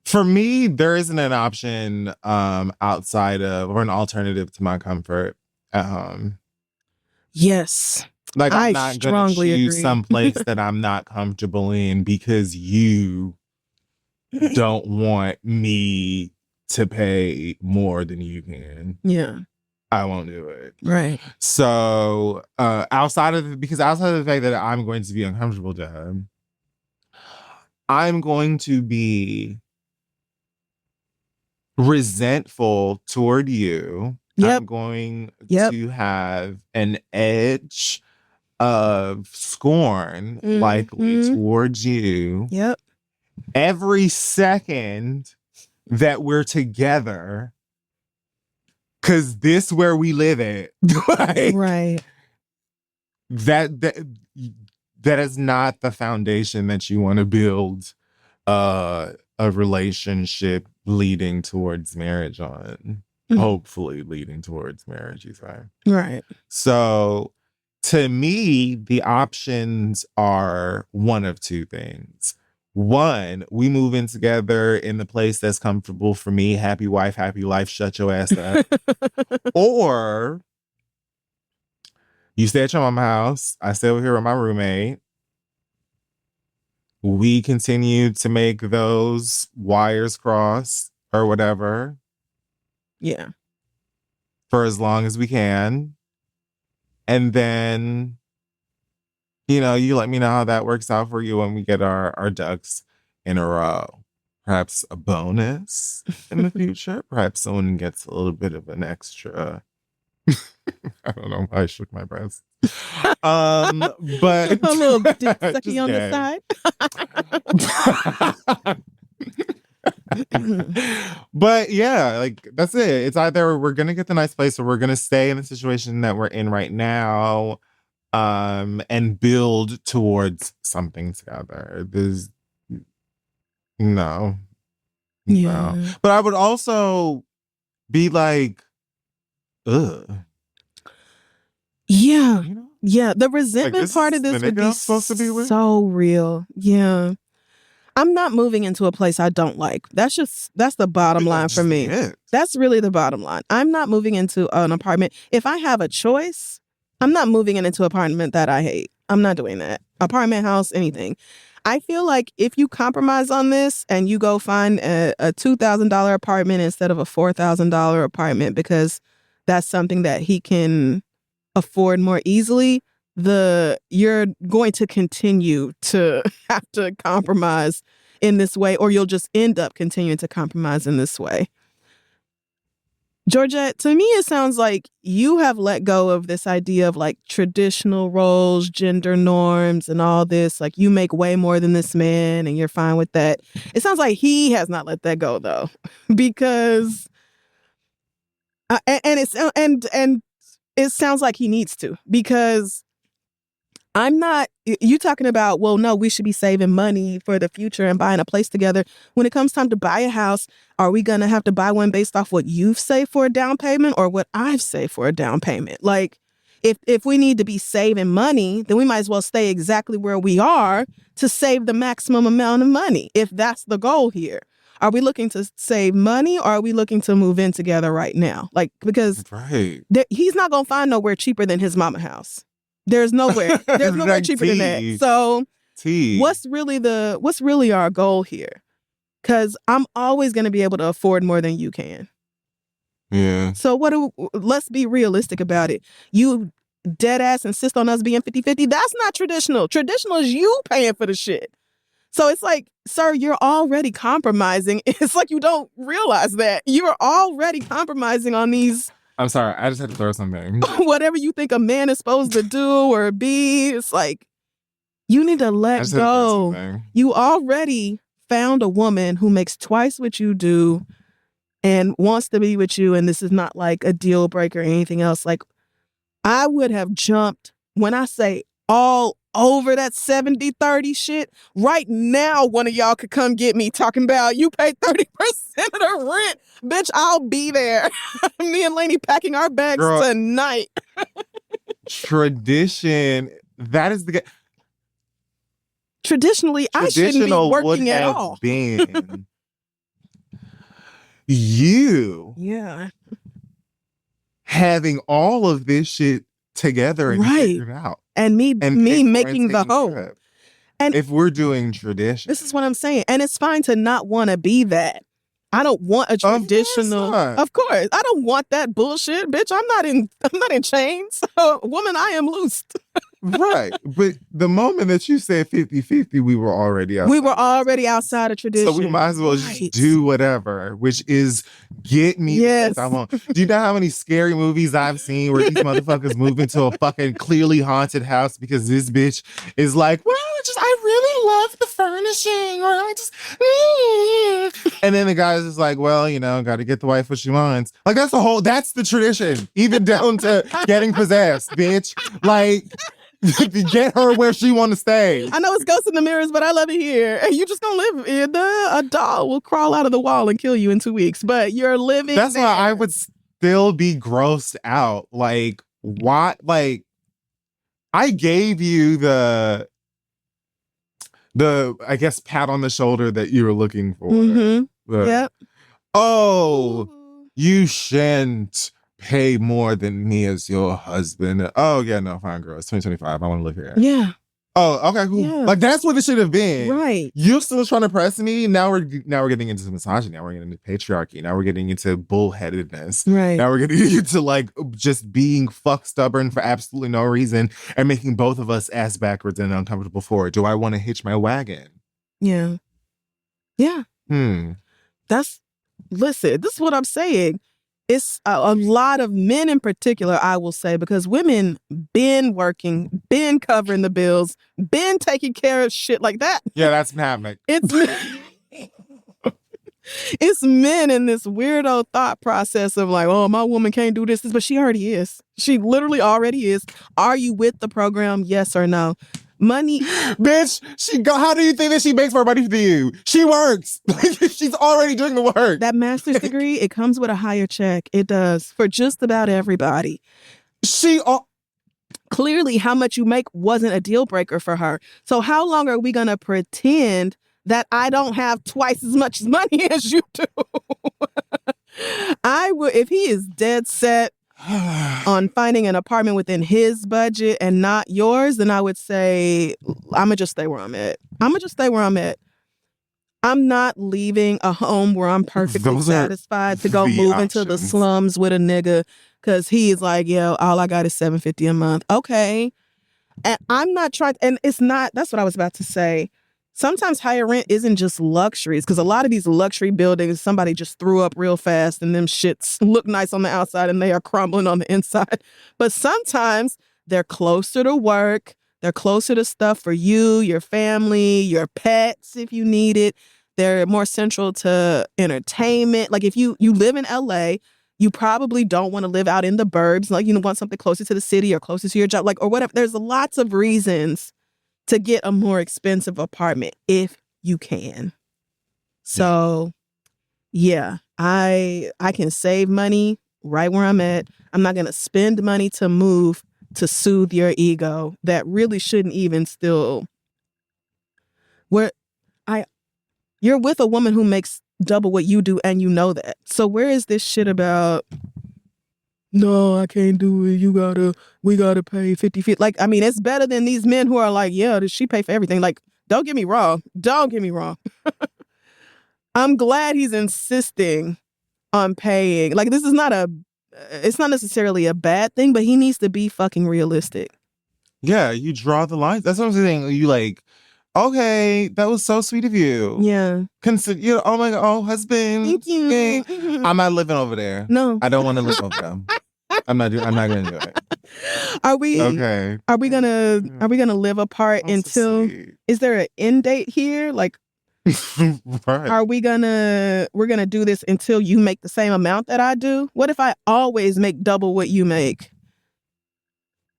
For me, there isn't an option outside of or an alternative to my comfort at home.
Yes.
Like, I'm
I
not gonna
strongly
choose
agree.
some place that I'm not comfortable in because you don't want me to pay more than you can.
Yeah.
I won't do it.
Right.
So outside of the fact that I'm going to be uncomfortable to him, I'm going to be resentful toward you.
Yep.
I'm going to have an edge of scorn likely towards you.
Yep.
Every second that we're together, because this where we live at. Like,
right.
That is not the foundation that you want to build a relationship leading towards marriage on. Hopefully leading towards marriage, you say.
Right.
So to me, the options are one of two things. One, we move in together in the place that's comfortable for me. Happy wife, happy life. Shut your ass up. Or you stay at your mama's house. I stay over here with my roommate. We continue to make those wires cross or whatever.
Yeah.
For as long as we can. And then, you let me know how that works out for you when we get our ducks in a row. Perhaps a bonus in the future. Perhaps someone gets a little bit of an extra. I don't know why I shook my breast. But
a little sucky on the
side. But yeah, like that's it. It's either we're gonna get the nice place or we're gonna stay in the situation that we're in right now, and build towards something together. There's no. But I would also be like, ugh.
Yeah. Yeah. The resentment part of this would be
supposed to be with?
So real. Yeah. I'm not moving into a place I don't like. That's the bottom line for me. That's really the bottom line. I'm not moving into an apartment. If I have a choice, I'm not moving into an apartment that I hate. I'm not doing that. Apartment, house, anything. I feel like if you compromise on this and you go find a $2,000 apartment instead of a $4,000 apartment because that's something that he can afford more easily, you're going to continue to have to compromise in this way, or you'll just end up continuing to compromise in this way. Georgette, to me, it sounds like you have let go of this idea of like traditional roles, gender norms, and all this. Like you make way more than this man and you're fine with that. It sounds like he has not let that go though, because and it sounds like he needs to, because I'm not, you talking about, well, no, we should be saving money for the future and buying a place together. When it comes time to buy a house, are we going to have to buy one based off what you've saved for a down payment or what I've saved for a down payment? Like, if we need to be saving money, then we might as well stay exactly where we are to save the maximum amount of money, if that's the goal here. Are we looking to save money or are we looking to move in together right now? Like, because he's not going to find nowhere cheaper than his mama house. There's nowhere cheaper than that. So what's really our goal here? Because I'm always going to be able to afford more than you can.
Yeah.
So let's be realistic about it. You dead ass insist on us being 50-50. That's not traditional. Traditional is you paying for the shit. So it's like, sir, you're already compromising. It's like you don't realize that. You're already compromising on these.
I'm sorry, I just had to throw something.
Whatever you think a man is supposed to do or be, it's like, You need to let go. You already found a woman who makes twice what you do and wants to be with you, and this is not like a deal breaker or anything else. Like, I would have jumped, when I say all over that 70-30 shit, right now one of y'all could come get me talking about you pay 30% of the rent. Bitch, I'll be there. Me and Lainey packing our bags tonight.
Tradition, that is the...
Traditionally, I shouldn't be working at all.
Been you having all of this shit together and figured out.
And me making the hoe.
And if we're doing tradition.
This is what I'm saying. And it's fine to not want to be that. I don't want a traditional. Of course. I don't want that bullshit. Bitch, I'm not in chains. So, woman, I am loosed.
Right. But the moment that you said 50-50, we were already outside.
We were already outside of tradition.
So we might as well just do whatever, which is get me.
Yes.
Do you know how many scary movies I've seen where these motherfuckers move into a fucking clearly haunted house because this bitch is like, well, I really love the furnishing, or I just, and then the guy's just like, well, got to get the wife what she wants. Like, that's the tradition, even down to getting possessed, bitch. Like, get her where she want to stay.
I know it's ghosts in the mirrors, but I love it here. And you just gonna live in a doll will crawl out of the wall and kill you in 2 weeks, but you're living.
That's why I would still be grossed out. Like, what? Like, I gave you the I guess pat on the shoulder that you were looking for.
Yep.
Oh, you shan't pay more than me as your husband. Oh yeah, no, fine, girl. It's 2025. I want to live here.
Yeah.
Oh, okay, cool. Yeah. Like, that's what it should have been.
Right.
You're still trying to press me. Now we're getting into misogyny. Now we're getting into patriarchy. Now we're getting into bullheadedness.
Right.
Now we're getting into like just being fuck stubborn for absolutely no reason and making both of us ass backwards and uncomfortable for it. Do I want to hitch my wagon?
Yeah. Yeah.
Listen,
this is what I'm saying. It's a lot of men in particular, I will say, because women been working, been covering the bills, been taking care of shit like that.
Yeah, that's happening.
It's men in this weirdo thought process of like, oh, my woman can't do this, but she already is. She literally already is. Are you with the program? Yes or no? Money.
Bitch, how do you think that she makes more money for you? She works. She's already doing the work.
That master's degree, it comes with a higher check. It does. For just about everybody. Clearly, how much you make wasn't a deal breaker for her. So how long are we going to pretend that I don't have twice as much money as you do? I would, if he is dead set on finding an apartment within his budget and not yours, then I would say, I'm going to just stay where I'm at. I'm not leaving a home where I'm perfectly satisfied to go move into the slums with a nigga because he's like, yo, all I got is $750 a month. Okay. And I'm not trying, and it's not, that's what I was about to say. Sometimes higher rent isn't just luxuries, because a lot of these luxury buildings, somebody just threw up real fast and them shits look nice on the outside and they are crumbling on the inside. But sometimes they're closer to work. They're closer to stuff for you, your family, your pets if you need it. They're more central to entertainment. Like if you live in LA, you probably don't want to live out in the burbs. Like you want something closer to the city or closer to your job, like or whatever. There's lots of reasons to get a more expensive apartment if you can. So, yeah, I can save money right where I'm at. I'm not going to spend money to move to soothe your ego that really shouldn't even still. You're with a woman who makes double what you do and you know that. So where is this shit about, no, I can't do it. We gotta pay 50-50. Like, I mean, it's better than these men who are like, yeah, does she pay for everything? Like, don't get me wrong. I'm glad he's insisting on paying. Like, this is it's not necessarily a bad thing, but he needs to be fucking realistic.
Yeah, you draw the lines. That's what I'm saying. You like, okay, that was so sweet of you.
Yeah.
Consider, oh my God, husband.
Thank you.
I'm not living over there.
No.
I don't want to live over there. I'm not gonna do it.
Are we
okay?
Are we gonna live apart until?
So
is there an end date here? Like,
right.
we're gonna do this until you make the same amount that I do? What if I always make double what you make?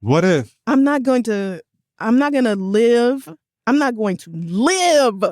What if
I'm not going to live. I'm not going to live.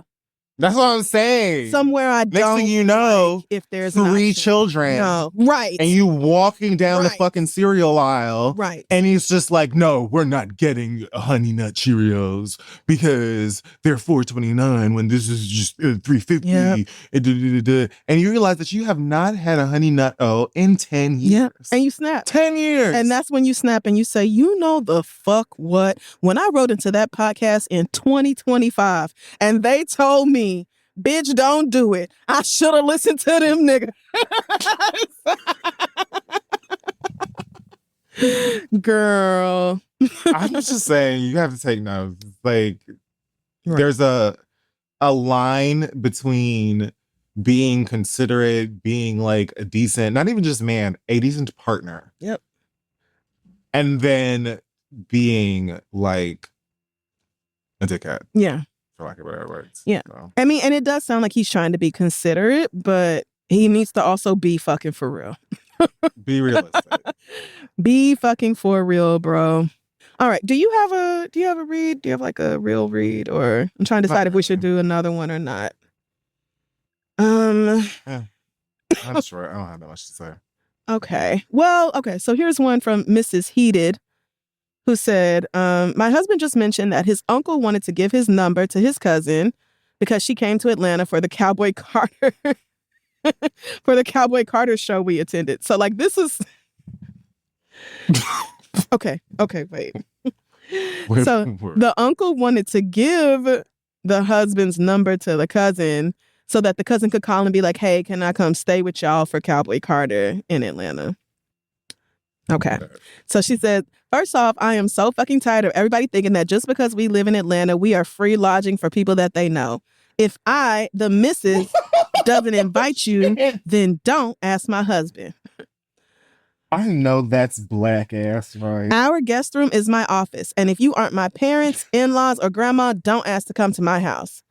That's what I'm saying.
Somewhere I don't.
Next thing you know,
like if there's
3 children.
No, right.
And you walking down the fucking cereal aisle.
Right.
And he's just like, no, we're not getting Honey Nut Cheerios because they're $4.29 when this is just $3.50. Yep. And you realize that you have not had a Honey Nut in 10 years.
Yeah. And you snap.
10 years.
And that's when you snap and you say, you know the fuck what? When I wrote into that podcast in 2025 and they told me, bitch, don't do it, I should have listened to them niggas. Girl.
I'm just saying, you have to take notes. Like, there's a line between being considerate, being like a decent, not even just man, a decent partner.
Yep.
And then being like a dickhead.
Yeah.
For lack of better words.
Yeah.
So.
I mean, and it does sound like he's trying to be considerate, but he needs to also be fucking for real.
Be realistic.
Be fucking for real, bro. All right. Do you have a read? Do you have like a real read? Or I'm trying to decide if we should do another one or not.
Yeah. I'm sure. I don't have that much to say.
Okay. Well, okay. So here's one from Mrs. Heated, who said, my husband just mentioned that his uncle wanted to give his number to his cousin because she came to Atlanta for the Cowboy Carter for the Cowboy Carter show we attended. So like this is okay, wait. So the uncle wanted to give the husband's number to the cousin so that the cousin could call and be like, hey, can I come stay with y'all for Cowboy Carter in Atlanta? Okay. So she said, first off, I am so fucking tired of everybody thinking that just because we live in Atlanta, we are free lodging for people that they know. If I, the missus, doesn't invite you, then don't ask my husband.
I know that's black ass, right?
Our guest room is my office. And if you aren't my parents, in-laws, or grandma, don't ask to come to my house.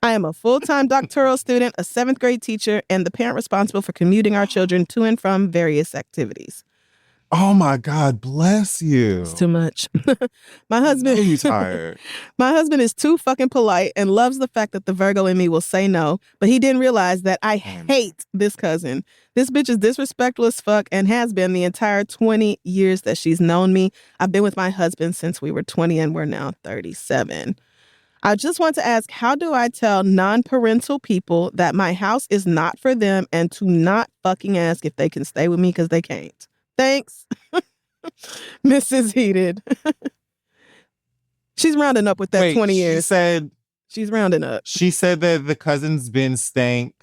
I am a full-time doctoral student, a 7th grade teacher, and the parent responsible for commuting our children to and from various activities.
Oh my God, bless you.
It's too much. My husband.
Are you tired?
My husband is too fucking polite and loves the fact that the Virgo in me will say no, but he didn't realize that I hate this cousin. This bitch is disrespectful as fuck and has been the entire 20 years that she's known me. I've been with my husband since we were 20 and we're now 37. I just want to ask, how do I tell non-parental people that my house is not for them and to not fucking ask if they can stay with me because they can't? Thanks, Mrs. Heated. She's rounding up with that 20 years.
She said
she's rounding up.
She said that the cousin's been stank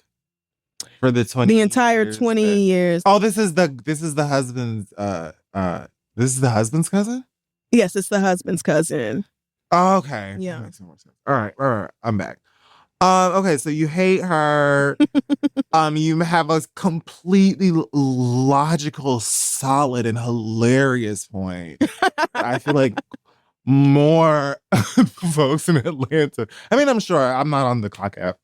for the 20
the entire 20 years.
Oh, this is the husband's this is the husband's cousin?
Yes, it's the husband's cousin.
Oh, okay.
Yeah.
That makes more sense. All right. I'm back. Okay, so you hate her. You have a completely logical, solid, and hilarious point. I feel like more folks in Atlanta. I mean, I'm sure I'm not on the clock app,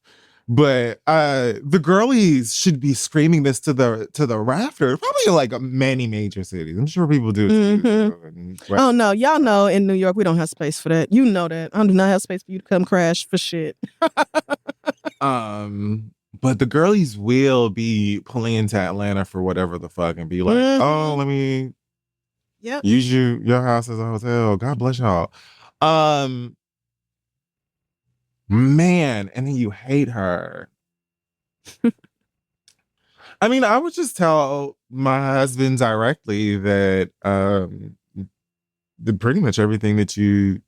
but the girlies should be screaming this to the rafters. Probably like many major cities. I'm sure people do it too.
Oh no, y'all know in New York we don't have space for that. You know that. I do not have space for you to come crash for shit.
But the girlies will be pulling into Atlanta for whatever the fuck and be like, oh, let me use your house as a hotel. God bless y'all. Man, and then you hate her. I mean, I would just tell my husband directly that pretty much everything that you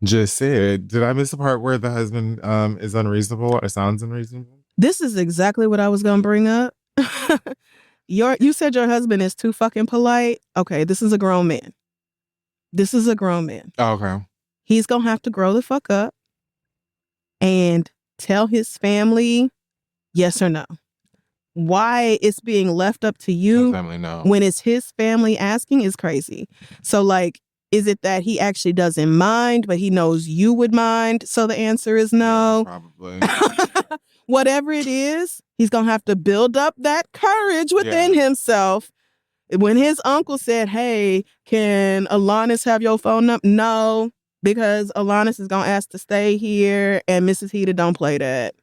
just said. Did I miss the part where the husband is unreasonable or sounds unreasonable?
This is exactly what I was gonna bring up. You said your husband is too fucking polite. Okay, this is a grown man.
Oh, okay.
He's gonna have to grow the fuck up and tell his family yes or no. why it's being left up to you when it's his family asking is crazy. So like, is it that he actually doesn't mind, but he knows you would mind? So the answer is no.
Probably.
Whatever it is, he's going to have to build up that courage within himself. When his uncle said, hey, can Alanis have your phone number? No, because Alanis is going to ask to stay here and Mrs. Heated don't play that.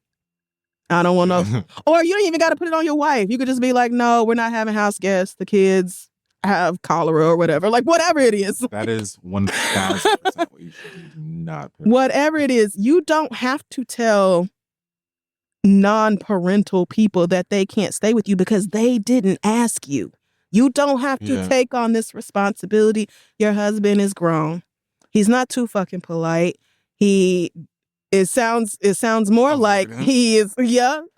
I don't want to. Or you don't even got to put it on your wife. You could just be like, no, we're not having house guests. The kids have cholera or whatever. Like, whatever it is.
That is 1,000% what you should not put.
Whatever it is, you don't have to tell non-parental people that they can't stay with you because they didn't ask you. You don't have to take on this responsibility. Your husband is grown. He's not too fucking polite. It sounds more like he is,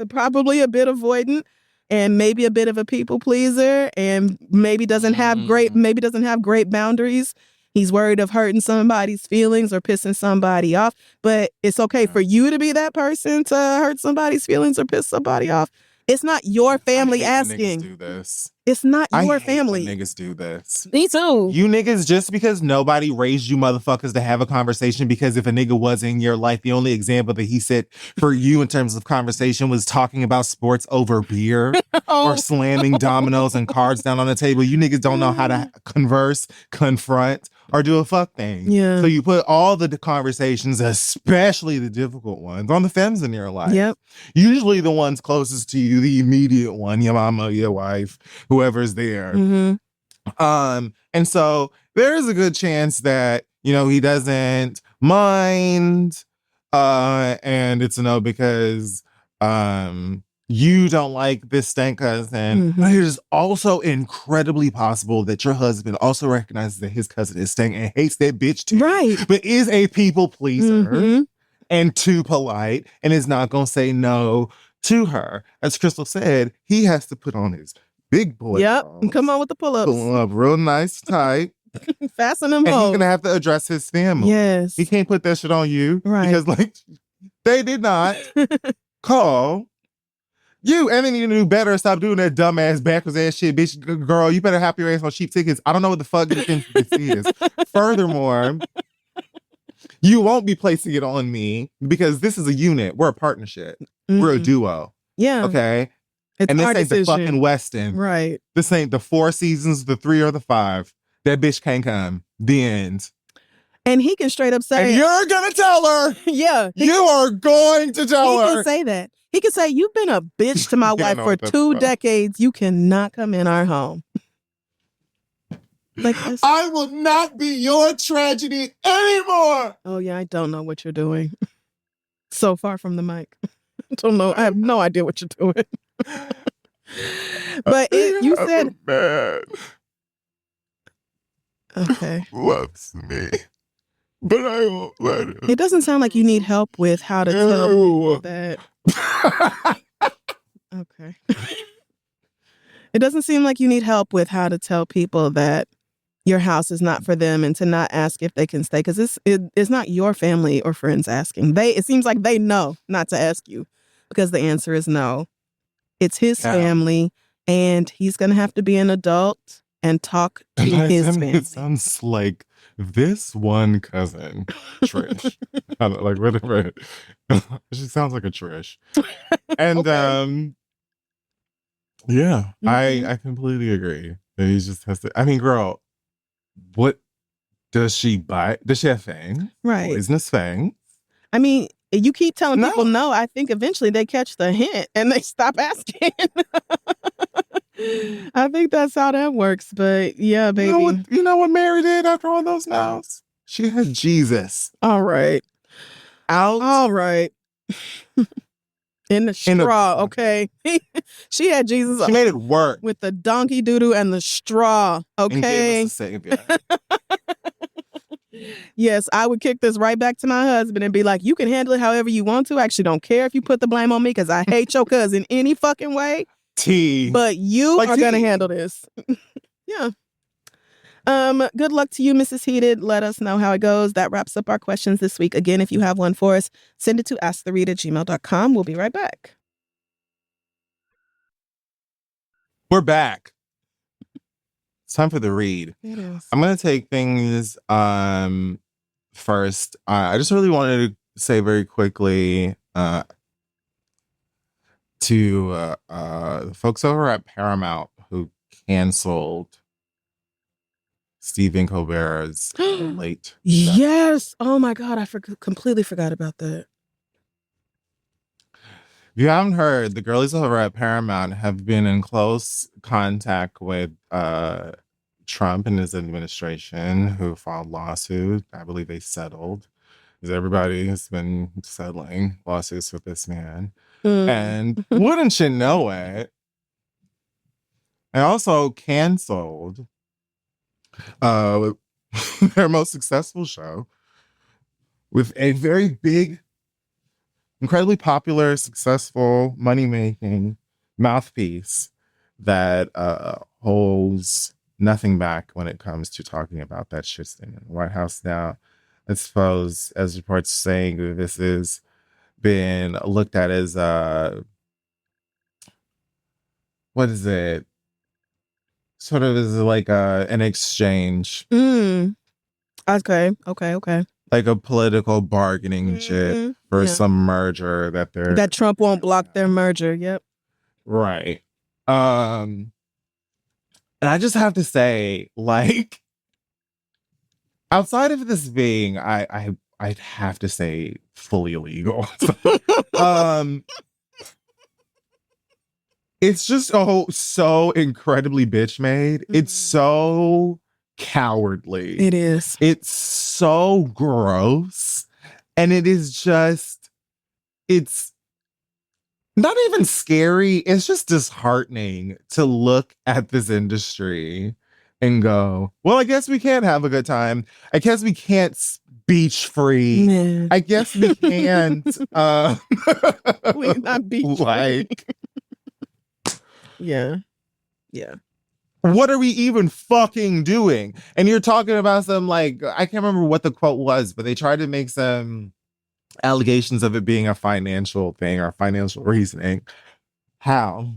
probably a bit avoidant and maybe a bit of a people pleaser and maybe doesn't have great boundaries. He's worried of hurting somebody's feelings or pissing somebody off. But it's okay for you to be that person to hurt somebody's feelings or piss somebody off. It's not your family asking.
Niggas do this.
It's not your family.
Niggas do this.
Me too.
You niggas, just because nobody raised you motherfuckers to have a conversation, because if a nigga was in your life, the only example that he said for you in terms of conversation was talking about sports over beer or slamming dominoes and cards down on the table. You niggas don't know how to converse, confront, or do a fuck thing.
Yeah.
So you put all the conversations, especially the difficult ones, on the femmes in your life.
Yep.
Usually the ones closest to you, the immediate one, your mama, your wife, whoever's there.
Mm-hmm.
And so there is a good chance that, he doesn't mind. And it's a no because you don't like this stank cousin.
Mm-hmm.
It is also incredibly possible that your husband also recognizes that his cousin is stank and hates that bitch too.
Right.
But is a people pleaser and too polite and is not going to say no to her. As Crystal said, he has to put on his big boy.
Yep. Come on with the pull-ups.
Pull up real nice, tight.
Fasten them
And
home.
he's going to have to address his family.
Yes.
He can't put that shit on you.
Right.
Because, they did not call you. And then you knew better. Stop doing that dumbass backwards ass shit, bitch. Girl, you better have your ass on cheap tickets. I don't know what the fuck you think this is. Furthermore, you won't be placing it on me because this is a unit. We're a partnership. We're a duo.
Yeah.
Okay?
It's
and this
our
ain't
decision.
the fucking Westin.
Right.
This ain't the 4 seasons, the 3 or the 5. That bitch can't come. The end.
And he can straight up say,
and you're gonna tell her.
Yeah.
You are going to tell her.
He can say that. He can say, you've been a bitch to my wife for 2 decades. You cannot come in our home.
I will not be your tragedy anymore.
Oh, yeah, I don't know what you're doing. So far from the mic. Don't know. I have no idea what you're doing. But you said...
Man.
Okay.
Loves me. But I won't let him.
It doesn't sound like you need help with how to tell people that... Okay. It doesn't seem like you need help with how to tell people that your house is not for them and to not ask if they can stay, because it's not your family or friends asking. It seems like they know not to ask you because the answer is no. It's his family, and he's going to have to be an adult and talk to his family.
It sounds like this one cousin, Trish. Whatever. She sounds like a Trish. And yeah, I completely agree that he just has to. I mean, girl, what does she buy? Does she have fangs?
Right.
Poisonous fangs?
I mean, you keep telling people no. I think eventually they catch the hint and they stop asking. I think that's how that works. But yeah, baby.
You know what Mary did after all those nows? She had Jesus.
All right.
Out.
All right. In the straw, okay? She had Jesus.
She made it work.
With the donkey doo-doo and the straw, okay?
And gave us a savior.
Yes, I would kick this right back to my husband and be like, you can handle it however you want to. I actually don't care if you put the blame on me because I hate your cousin any fucking way. But you are going to handle this. Yeah. Good luck to you, Mrs. Heated. Let us know how it goes. That wraps up our questions this week. Again, if you have one for us, send it to asktheread@gmail.com. We'll be right back.
We're back. It's time for the read.
It is.
I'm gonna take things first. I just really wanted to say very quickly to the folks over at Paramount who canceled Stephen Colbert's late.
Yes. Oh my God, I completely forgot about that.
If you haven't heard, the girlies over at Paramount have been in close contact with Trump and his administration, who filed lawsuits. I believe they settled, because everybody has been settling lawsuits with this man. And wouldn't you know it, I also canceled their most successful show with a very big, incredibly popular, successful, money-making mouthpiece that holds nothing back when it comes to talking about that shit thing in the White House now. I suppose, as reports saying, this has been looked at as what is it? Sort of as like an exchange.
Okay.
Like a political bargaining chip for some merger that
Trump won't block their merger. Yep.
Right. And I just have to say, like, outside of this being, I'd have to say fully illegal. It's just so incredibly bitch made. It's so cowardly.
It is.
It's so gross. And it is just, it's not even scary. It's just disheartening to look at this industry and go, well, I guess we can't have a good time. I guess we can't beach free.
Man.
I guess we can't
we not beach
like
free. Yeah.
What are we even fucking doing? And you're talking about some, like, I can't remember what the quote was, but they tried to make some allegations of it being a financial thing or financial reasoning. How?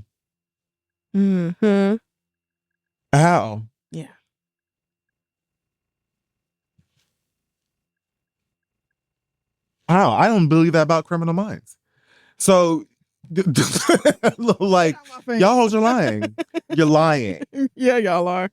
How?
Yeah.
How? I don't believe that about Criminal Minds. So, like, y'all are lying. You're lying.
Yeah, y'all are.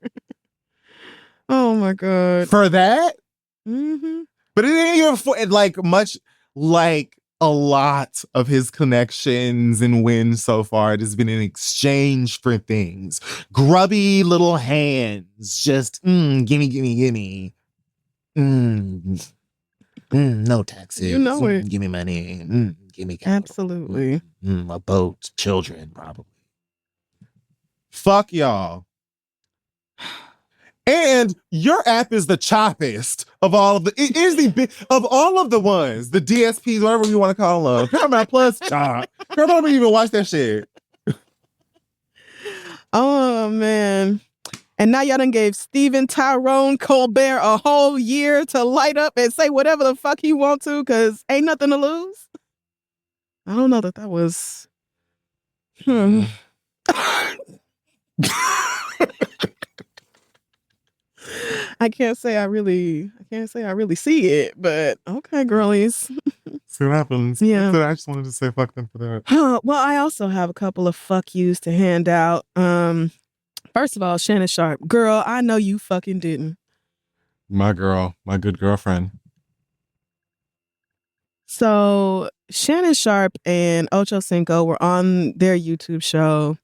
Oh my God.
For that? But it ain't even for, like, much, like, a lot of his connections and wins so far, it has been in exchange for things. Grubby little hands. Just, gimme. No taxes.
You know it.
Give me money. Give me capital.
Absolutely.
A boat, children, probably. Fuck y'all. And your app is the choppest of all of the. It is of all of the ones, the DSPs, whatever you want to call them. Paramount Plus, chop. Girl, don't even watch that shit.
Oh man. And now y'all done gave Stephen Tyrone Colbert a whole year to light up and say whatever the fuck he want to, because ain't nothing to lose. I don't know that was. I can't say I really see it, but okay, girlies.
See what happens.
Yeah.
I just wanted to say fuck them for that.
Well, I also have a couple of fuck yous to hand out. First of all, Shannon Sharp. Girl, I know you fucking didn't.
My girl, my good girlfriend.
So Shannon Sharp and Ocho Cinco were on their YouTube show.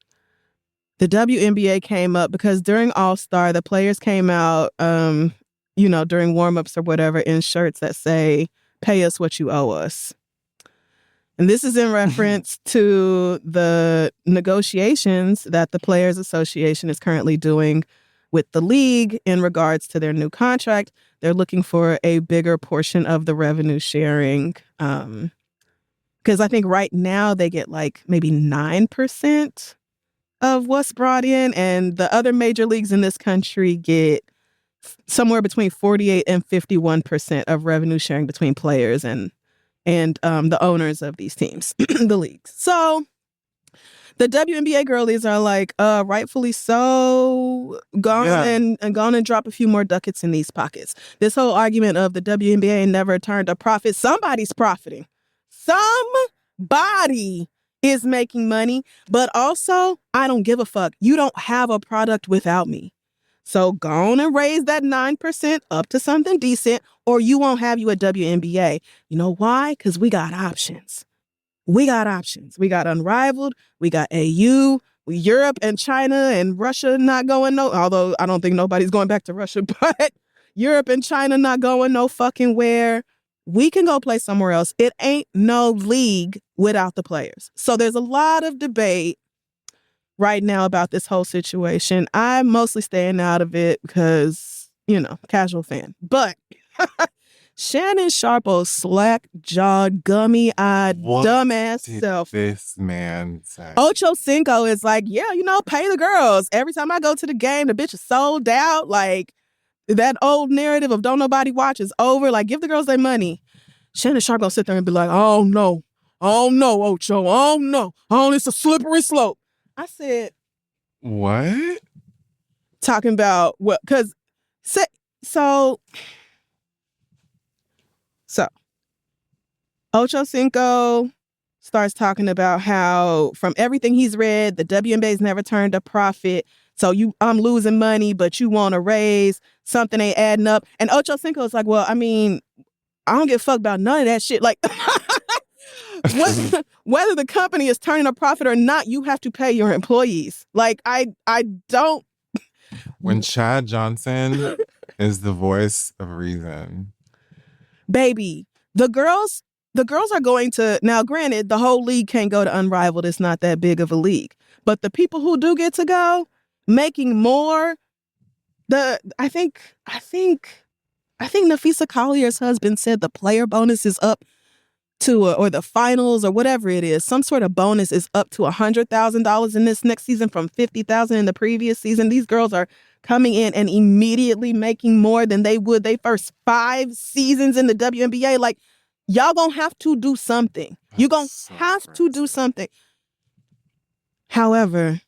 The WNBA came up because during All-Star, the players came out, during warm-ups or whatever, in shirts that say, "Pay us what you owe us." And this is in reference to the negotiations that the Players Association is currently doing with the league in regards to their new contract. They're looking for a bigger portion of the revenue sharing. Because I think right now they get like maybe 9% of what's brought in. And the other major leagues in this country get somewhere between 48 and 51% of revenue sharing between players and the owners of these teams, the leagues. So The WNBA girlies are like, rightfully so, gone and drop a few more ducats in these pockets. This whole argument of the WNBA never turned a profit. Somebody's profiting. Somebody is making money, but also I don't give a fuck. You don't have a product without me. So go on and raise that 9% up to something decent, or you won't have you a WNBA. You know why? Because we got options. We got options. We got Unrivaled. We got AU. Europe and China and Russia not going although I don't think nobody's going back to Russia, but Europe and China not going no fucking where. We can go play somewhere else. It ain't no league without the players. So there's a lot of debate right now about this whole situation. I'm mostly staying out of it because, casual fan. But Shannon Sharpo's slack-jawed, gummy-eyed, dumbass self.
This man said.
Ocho Cinco is like, pay the girls. Every time I go to the game, the bitch is sold out. Like, that old narrative of don't nobody watch is over. Like, give the girls their money. Shannon Sharp gonna sit there and be like, oh no, Ocho, oh no, it's a slippery slope. I said,
what?
Talking about what? Because so Ocho Cinco starts talking about how from everything he's read, the WNBA's never turned a profit. So I'm losing money, but you want to raise something ain't adding up. And Ocho Cinco is like, well, I mean, I don't give a fuck about none of that shit. Like, whether the company is turning a profit or not, you have to pay your employees. Like, I don't.
When Chad Johnson is the voice of reason.
Baby, the girls are going to, now granted, the whole league can't go to Unrivaled. It's not that big of a league. But the people who do get to go, making more, I think Nafisa Collier's husband said the player bonus is up to, or the finals or whatever it is, some sort of bonus is up to $100,000 in this next season from $50,000 in the previous season. These girls are coming in and immediately making more than they would their first 5 seasons in the WNBA. Like, y'all gonna have to do something. You're gonna have to do something. However,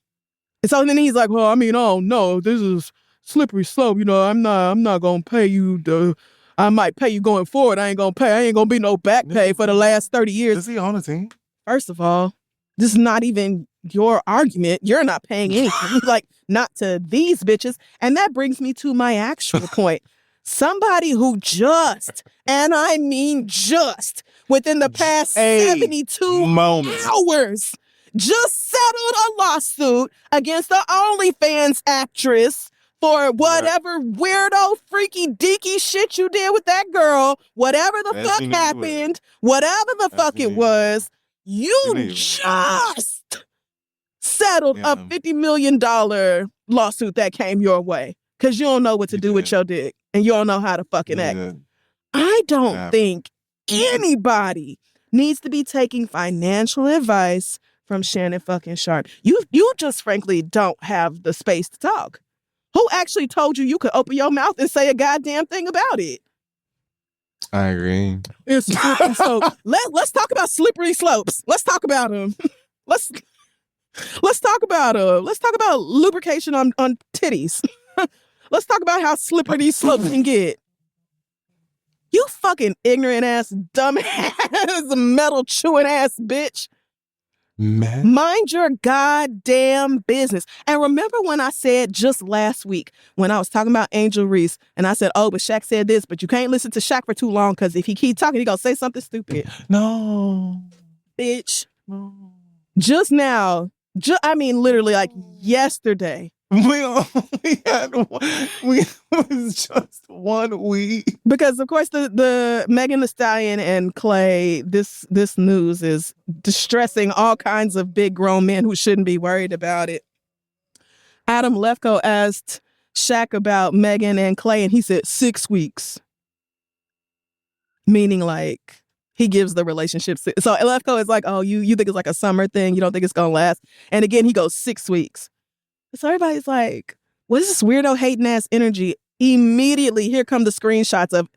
so then he's like, well, I mean, oh no, this is slippery slope. I'm not gonna pay you. I might pay you going forward. I ain't gonna be no back pay for the last 30 years.
Is he on the team?
First of all, this is not even your argument. You're not paying anything. Like, not to these bitches. And that brings me to my actual point. Somebody who just, and I mean just, within the past 72 hours, just settled a lawsuit against the OnlyFans actress for whatever weirdo, freaky, deaky shit you did with that girl, whatever the fuck happened, whatever the fuck it was, you just settled a $50 million lawsuit that came your way because you don't know what to do with your dick and you don't know how to fucking act. I don't think anybody needs to be taking financial advice from Shannon fucking Sharp. You just frankly don't have the space to talk. Who actually told you could open your mouth and say a goddamn thing about it?
I agree.
So let's talk about slippery slopes. Let's talk about them. Let's talk about let's talk about lubrication on titties. Let's talk about how slippery these slopes can get. You fucking ignorant ass, dumb ass, metal chewing ass bitch. Mind your goddamn business. And remember when I said just last week when I was talking about Angel Reese and I said, oh, but Shaq said this, but you can't listen to Shaq for too long because if he keep talking, he gonna say something stupid.
No.
Bitch.
No.
Just now, I mean literally like yesterday.
It was just 1 week.
Because of course the Megan Thee Stallion and Clay, this news is distressing all kinds of big grown men who shouldn't be worried about it. Adam Lefkoe asked Shaq about Megan and Clay and he said 6 weeks. Meaning like he gives the relationship. So Lefkoe is like, oh, you think it's like a summer thing? You don't think it's gonna last? And again, he goes 6 weeks. So everybody's like, what is this weirdo hating ass energy? Immediately, here come the screenshots of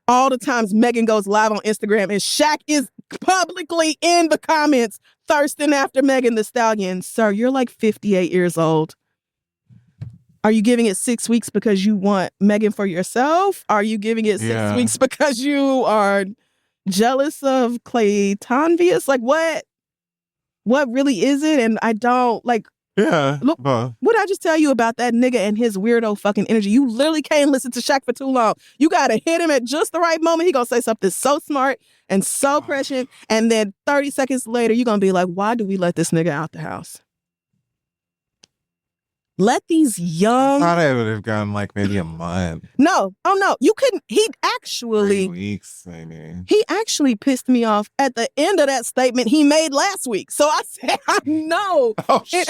all the times Megan goes live on Instagram and Shaq is publicly in the comments thirsting after Megan Thee Stallion. Sir, you're like 58 years old. Are you giving it 6 weeks because you want Megan for yourself? Are you giving it 6 weeks because you are jealous of Clay Tonvius? Like, what really is it? And I don't, like, look, what did I just tell you about that nigga and his weirdo fucking energy? You literally can't listen to Shaq for too long. You gotta hit him at just the right moment. He gonna say something so smart and so prescient, and then 30 seconds later, you're gonna be like, why do we let this nigga out the house? Let these young...
I thought I would have gone like maybe a month.
No. Oh, no. You couldn't... He actually...
3 weeks, maybe.
He actually pissed me off at the end of that statement he made last week. So I said, I know.
Oh, shit.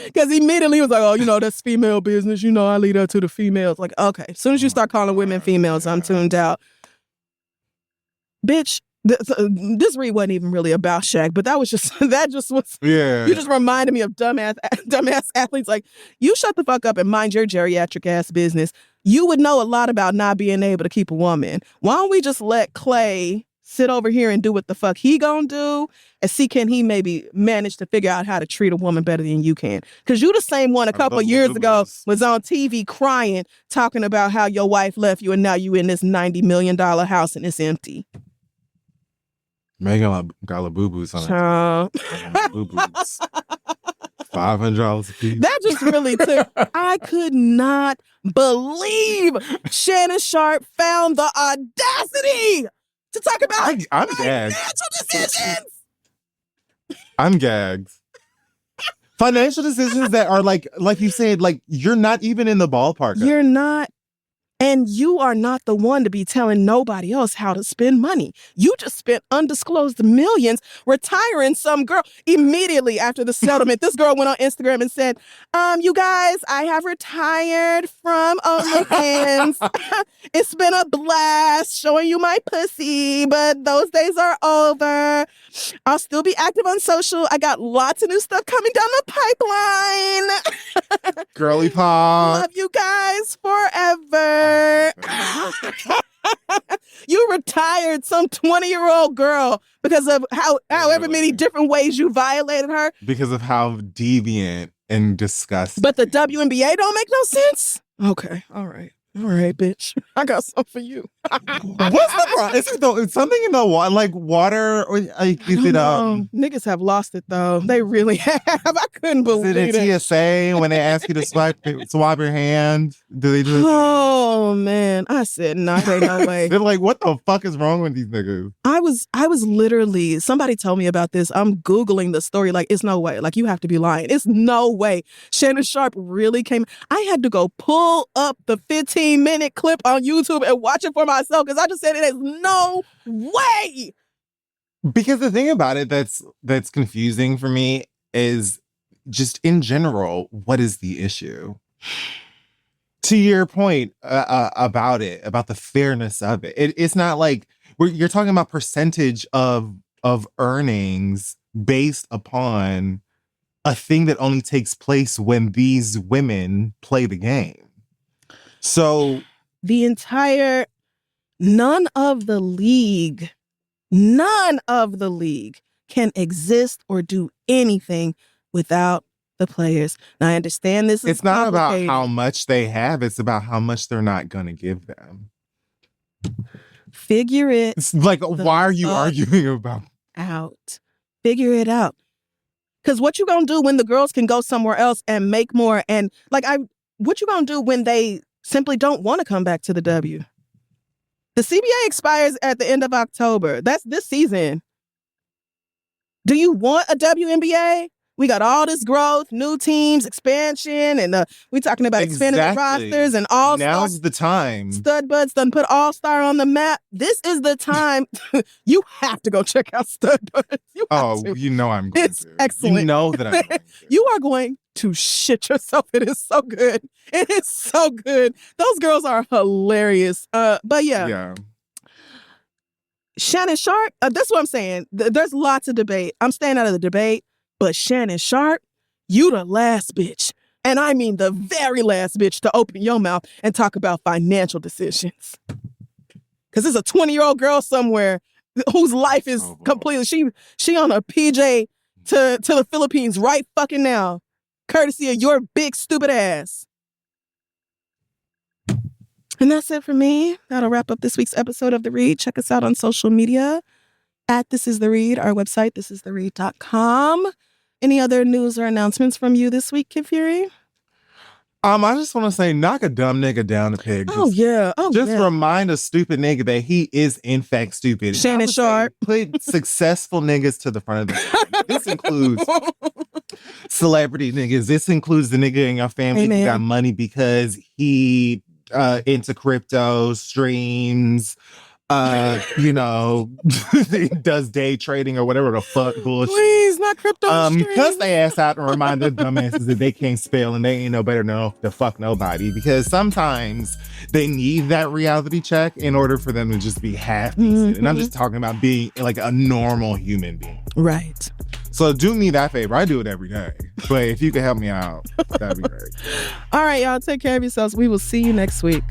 Because immediately was like, oh, you know, that's female business. You know, I leave that to the females. Like, okay. As soon as you start calling women females, I'm tuned out. Bitch. This read wasn't even really about Shaq, but that just was, you just reminded me of dumbass athletes. Like, you shut the fuck up and mind your geriatric ass business. You would know a lot about not being able to keep a woman. Why don't we just let Clay sit over here and do what the fuck he gonna do and see can he maybe manage to figure out how to treat a woman better than you can? Because you the same one a couple of years ago was on TV crying, talking about how your wife left you and now you in this $90 million house and it's empty.
Megan got boo-boos on it. Boo-boos. $500 a piece.
That just really took... I could not believe Shannon Sharp found the audacity to talk about
I'm gagged.
Financial decisions.
I'm gagged. Financial decisions that are like you said, like you're not even in the ballpark.
You're not. And you are not the one to be telling nobody else how to spend money. You just spent undisclosed millions retiring some girl. Immediately after the settlement, this girl went on Instagram and said, you guys, I have retired from OnlyFans. It's been a blast showing you my pussy, but those days are over. I'll still be active on social. I got lots of new stuff coming down the pipeline.
Girly pop.
Love you guys forever. You retired some 20-year-old girl because of however many different ways you violated her.
Because of how deviant and disgusting.
But the WNBA don't make no sense? Okay. All right, bitch. I got something for you.
What's the problem? Is it something in the water, like water? Or like, is it
niggas have lost it though. They really have. I couldn't believe it.
Is it a TSA when they ask you to swap your hand? Do they do it?
Oh man, I said no. There ain't no way.
They're like, what the fuck is wrong with these niggas?
I was literally, somebody told me about this. I'm Googling the story. Like, it's no way. Like, you have to be lying. It's no way. Shannon Sharp really came. I had to go pull up the 15-minute clip on YouTube and watch it for myself because I just said it is no way.
Because the thing about it that's confusing for me is just in general, what is the issue? To your point about the fairness of it, it's not like you're talking about percentage of earnings based upon a thing that only takes place when these women play the game. So
none of the league can exist or do anything without the players. Now, I understand this is
it's not about how much they have, it's about how much they're not going to give them.
Figure it.
It's like, why are you arguing about
out? Figure it out. Because what you gonna do when the girls can go somewhere else and make more? And what you gonna do when they simply don't want to come back to the W? The CBA expires at the end of October. That's this season. Do you want a WNBA? We got all this growth, new teams, expansion, and we talking about expanding the rosters and all.
Now's the time.
Stud Buds done put All-Star on the map. This is the time. You have to go check out Stud Buds.
You know I'm going
to. It's excellent.
You know that I'm going to.
You are going to shit yourself. It is so good. It is so good. Those girls are hilarious. But yeah.
Yeah.
Shannon Sharp, that's what I'm saying. There's lots of debate. I'm staying out of the debate. But Shannon Sharp, you the last bitch. And I mean the very last bitch to open your mouth and talk about financial decisions. Because there's a 20-year-old girl somewhere whose life is completely, she on a PJ to the Philippines right fucking now, courtesy of your big stupid ass. And that's it for me. That'll wrap up this week's episode of The Read. Check us out on social media at This Is The Read, our website, thisistheread.com. Any other news or announcements from you this week, Kid Fury?
I just want to say, knock a dumb nigga down the peg. Just remind a stupid nigga that he is in fact stupid.
Shannon Sharp.
Put successful niggas to the front of the This includes celebrity niggas. This includes the nigga in your family who got money because he into crypto streams. He does day trading or whatever the fuck bullshit.
Please, not crypto.
Cuss their ass out and remind their dumbasses that they can't spell and they ain't no better to fuck nobody, because sometimes they need that reality check in order for them to just be half decent. And I'm just talking about being like a normal human being.
Right.
So do me that favor. I do it every day. But if you could help me out, that'd be great.
All right, y'all. Take care of yourselves. We will see you next week.